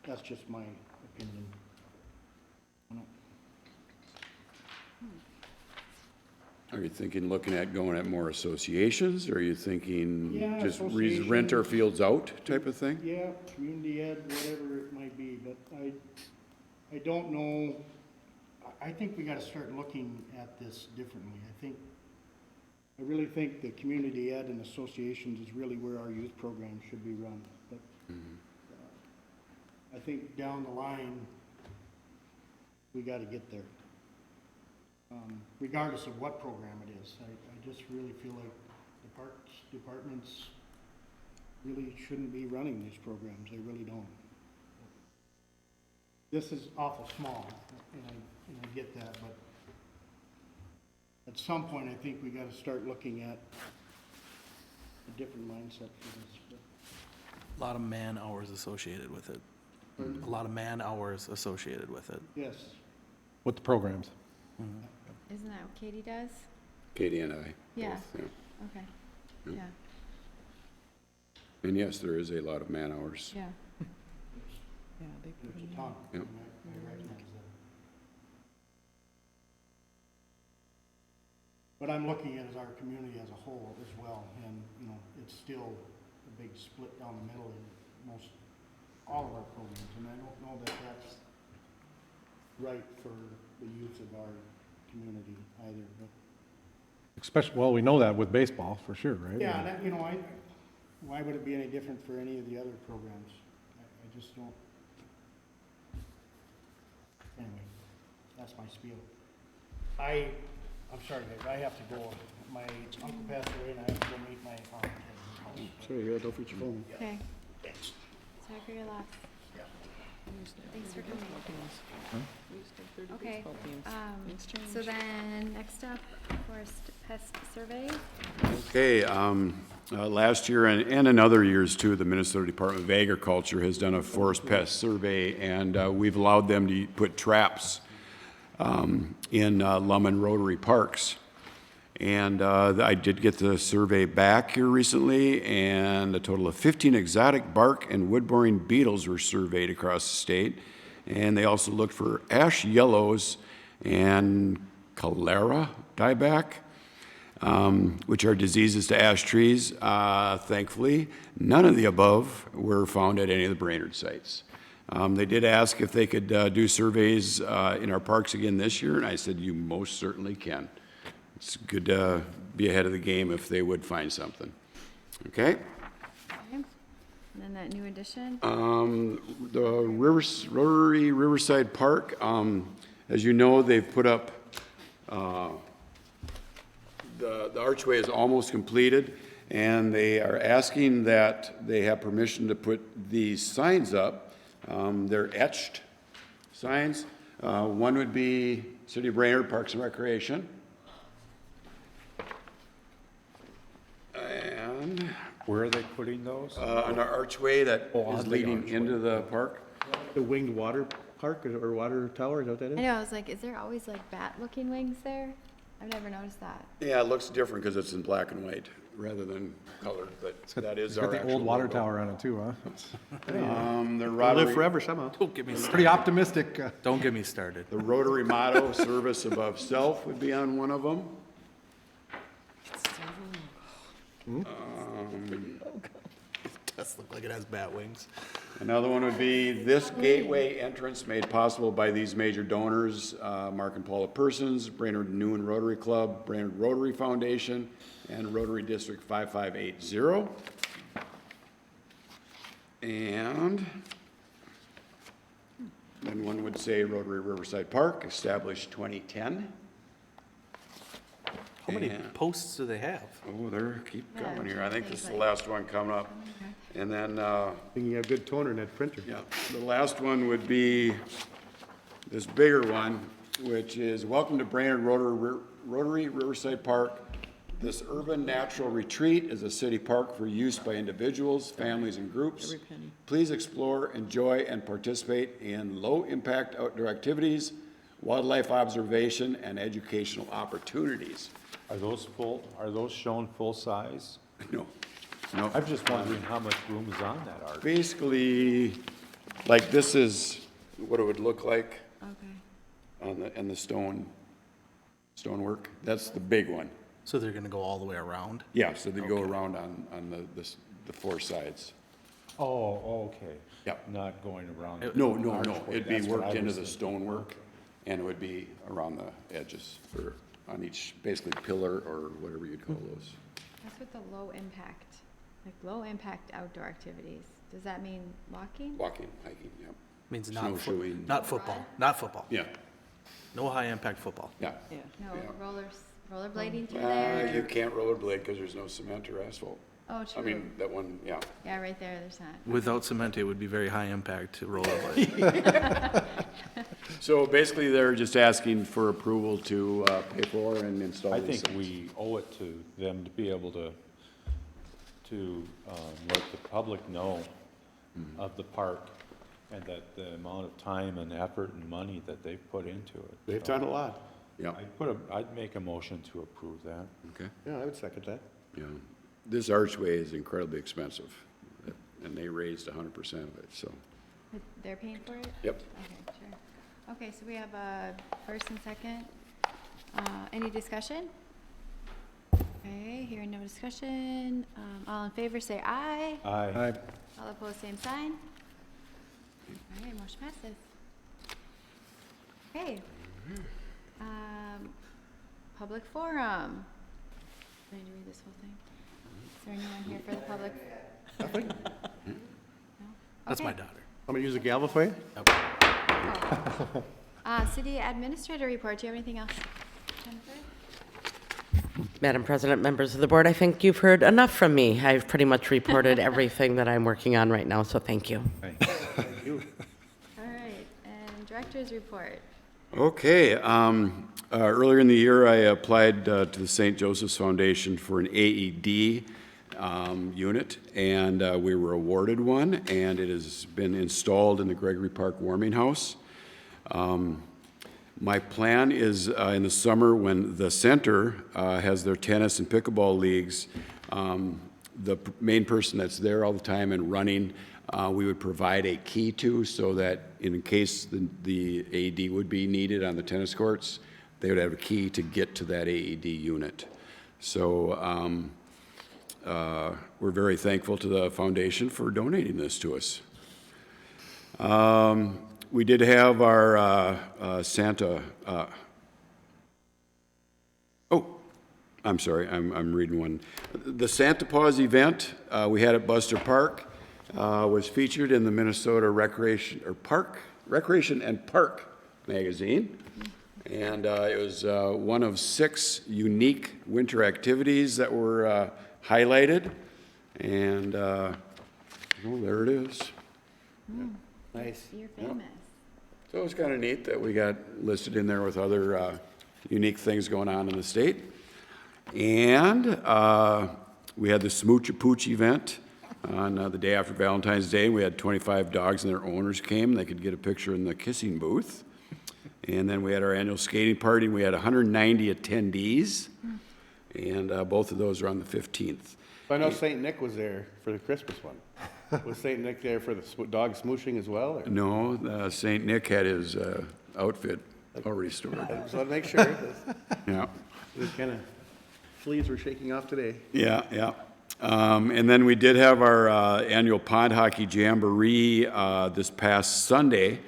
that's just my opinion. Are you thinking, looking at going at more associations, or are you thinking Yeah, just rent associations. our fields out type of thing? Yeah, community ed, whatever it might be, but I don't know, I think we gotta start looking at this differently. I really think the community ed and associations is really where our youth programs should be run. But I think down the line, we gotta get there. Regardless of what program it is, I just really feel like the parks departments really shouldn't be running these programs, they really don't. This is awful small, and I get that, but at some point, I think we gotta start looking at a different mindset for this. But A lot of man hours associated with it. A lot of man hours associated with it. yes, With the programs. Isn't that what Katie does? Katie and I. Yeah. both, Okay, Yeah. yeah, And yes, there is a lot of man hours. yeah. Yeah, they put there's it a ton, Yep. and I recognize that. But I'm looking at it as our community as a whole as well, and, it's still a big split down the middle in most, all of our programs, and I don't know that that's right for the youth of our community either, but. Especially, well, we know that with baseball, for sure, right? Yeah, and that, why would it be any different for any of the other programs? I just don't. Anyway, that's my spiel. I'm sorry, guys, I have to go. My uncle passed away, and I have to go meet my aunt at her house. Sorry, don't forget your phone. Okay. Sorry for your loss. Thanks for coming. Okay, Thanks, change. so then, next up, forest pest survey. Okay, last year and in other years too, the Minnesota Department of Agriculture has done a forest pest survey, and we've allowed them to put traps in Lum and Rotary parks. And I did get the survey back here recently, and a total of 15 exotic bark and wood-boring beetles were surveyed across the state. And they also looked for ash yellows and cholera dieback, which are diseases to ash trees. Thankfully, none of the above were found at any of the Brainerd sites. They did ask if they could do surveys in our parks again this year, and I said, you most certainly can. It's good to be ahead of the game if they would find something. Okay? Okay. And then that new addition. The Rotary Riverside Park, as you know, they've put up, the archway is almost completed, and they are asking that they have permission to put these signs up. They're etched signs. One would be City of Brainerd Parks and Recreation. And Where are they putting those? an archway that Oh, is the leading archway. into the park. The winged water park or water tower, is that what that I is? know, I was like, is there always like bat-looking wings there? I've never noticed that. Yeah, it looks different because it's in black and white rather than colored, but that is It's our got the actual old water logo. tower on it too, huh? The They'll Rotary, live forever somehow. Don't get me started. Pretty optimistic. Don't get me started. the Rotary motto, service above self, would be on one of them. It does look like it has bat wings. Another one would be this gateway entrance made possible by these major donors, Mark and Paula Persons, Brainerd New and Rotary Club, Brainerd Rotary Foundation, and Rotary District 5580. And then one would say Rotary Riverside Park, established 2010. How many And- posts do they have? Oh, they're keep Yeah, coming I'm here. trying I to think think, this is the like- last one coming up. And then, Think you have good toner in that printer. yeah, the last one would be this bigger one, which is Welcome to Brainerd Rotary Riverside Park. This urban natural retreat is a city park for use by individuals, families, and groups. Every penny. Please explore, enjoy, and participate in low-impact outdoor activities, wildlife observation, and educational opportunities. Are those shown full size? No, no. I'm just wondering how much room is on that arch. Basically, like this is what it would look like Okay. on the stonework. That's the big one. So they're gonna go all the way around? Yeah, so they go around on the four sides. Oh, okay. Yep. Not going around. No, the no, no, archway. it'd be That's what I worked into was the thinking. stonework, and it would be around the edges on each, basically pillar or whatever you'd call those. That's with the low impact, like low impact outdoor activities. Does that mean walking? Walking, hiking, yep. Means not Snowshoeing. not football, not football. Yeah, No high impact football. yeah. Yeah. No, Yeah. rollerblading through You there? can't rollerblade because there's no cement or asphalt. Oh, I true. mean, that one, yeah. Yeah, right there, there's not. Without cement, it would be very high impact to rollerblade. So basically, they're just asking for approval to pay for and install I these think things. we owe it to them to be able to let the public know of the park and that the amount of time and effort and money that they've put into it. They've done a lot. Yeah, I'd make a motion to approve that. okay, Yeah, I would second that. yeah. This archway is incredibly expensive, and they raised 100% of it, so. They're paying for it? Yep. Okay, sure. Okay, so we have a first and second. Any discussion? Okay, hearing no discussion. All in favor, say aye. Aye. All opposed, same sign. All right, motion passes. Okay. Public forum. Do I need to read this whole thing? Is there anyone here for the public? Nothing? No? That's my Okay. daughter. I'm gonna use a gavel for you? City administrator report. Do you have anything else, Jennifer? Madam President, members of the board, I think you've heard enough from me. I've pretty much reported everything that I'm working on right now, so thank you. Thanks. All right, and director's report. Okay, earlier in the year, I applied to the St. Joseph's Foundation for an AED unit, and we were awarded one, and it has been installed in the Gregory Park Warming House. My plan is in the summer when the center has their tennis and pickleball leagues, the main person that's there all the time and running, we would provide a key to, so that in case the AED would be needed on the tennis courts, they would have a key to get to that AED unit. So we're very thankful to the foundation for donating this to us. We did have our Santa. I'm sorry, I'm reading one. The Santa Paws event we had at Buster Park was featured in the Minnesota Recreation and Park magazine, and it was one of 6 unique winter activities that were highlighted, and there it is. Nice. You're famous. So it was kind of neat that we got listed in there with other unique things going on in the state. And we had the Smooch-a-Pooch event on the day after Valentine's Day. We had 25 dogs and their owners came. They could get a picture in the kissing booth. And then we had our annual skating party, and we had 190 attendees. And both of those are on the 15th. I know St. Nick was there for the Christmas one. Was St. Nick there for the dog smooshing as well? Or? No, St. Nick had his outfit already stored. I just want to make sure. Yeah. These kind of fleas were shaking off today. Yeah, yeah. And then we did have our annual pond hockey jamboree this past Sunday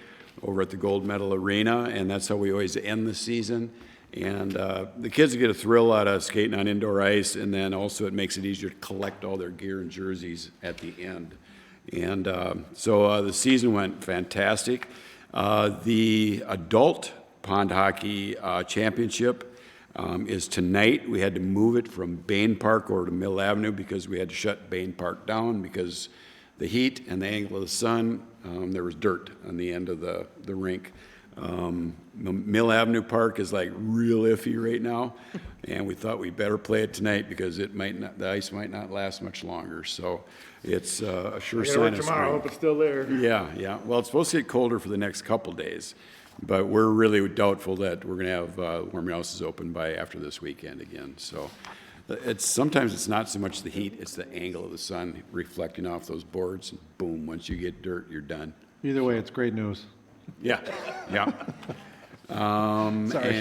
over at the Gold Medal Arena, and that's how we always end the season. And the kids get a thrill out of skating on indoor ice, and then also it makes it easier to collect all their gear and jerseys at the end. And so the season went fantastic. The adult pond hockey championship is tonight. We had to move it from Bain Park over to Mill Avenue because we had to shut Bain Park down because the heat and the angle of the sun, there was dirt on the end of the rink. Mill Avenue Park is like real iffy right now, and we thought we better play it tonight because it might not, the ice might not last much longer. So it's a sure sign of tomorrow. I spring. hope it's still there. Yeah, yeah. Well, it's supposed to get colder for the next couple days, but we're really doubtful that we're going to have warming houses open by after this weekend again. So sometimes it's not so much the heat, it's the angle of the sun reflecting off those boards, and boom, once you get dirt, you're done. Either way, it's great news. Yeah, yeah. Sorry.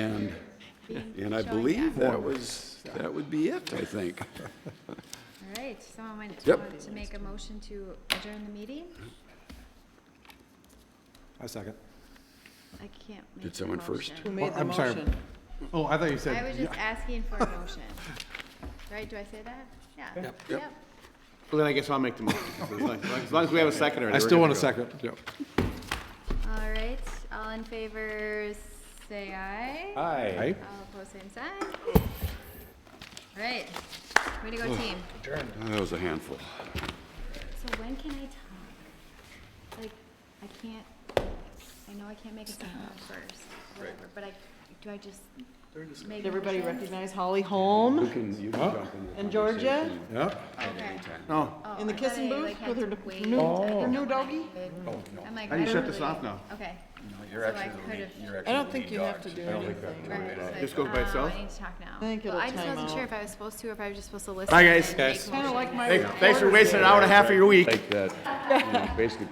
And I believe that would be it, I think. All right, someone want to make a motion to adjourn the meeting? I second. I can't make Did the someone motion. first? Who made the I'm sorry. motion? Oh, I thought you said. I was just asking for a motion. Right, do I say that? Yeah. Yep. Well, then I guess I'll make the motion. As long as we have a second already. I we're still good want to a go. second. Yep. All right, all in favor, say aye. Aye. All opposed, same sign. All right, way to go, team. That was a handful. So when can I talk? Like, I can't, I know I can't make a second first, whatever, but do I just make Did everybody motions? recognize Holly Holm You can jump in the and Georgia Yep. Okay. No. Oh, in the I thought kissing I, booth like, had with her to wait new, to- her new doggy? I'm like, How do you I shut this really- off now? Okay. You're So actually I the could lead- have- you're I actually don't the think lead you have dog, to so do I don't think anything. that- Right, so I- Just goes by itself? I need to talk now. I think it'll Well, I just time wasn't sure out. if I was supposed to, or if I was just supposed to listen. Bye, guys. and make Guys. Kinda like motions. my Hey, thanks for wasting an hour and a half of your week. Take that, basically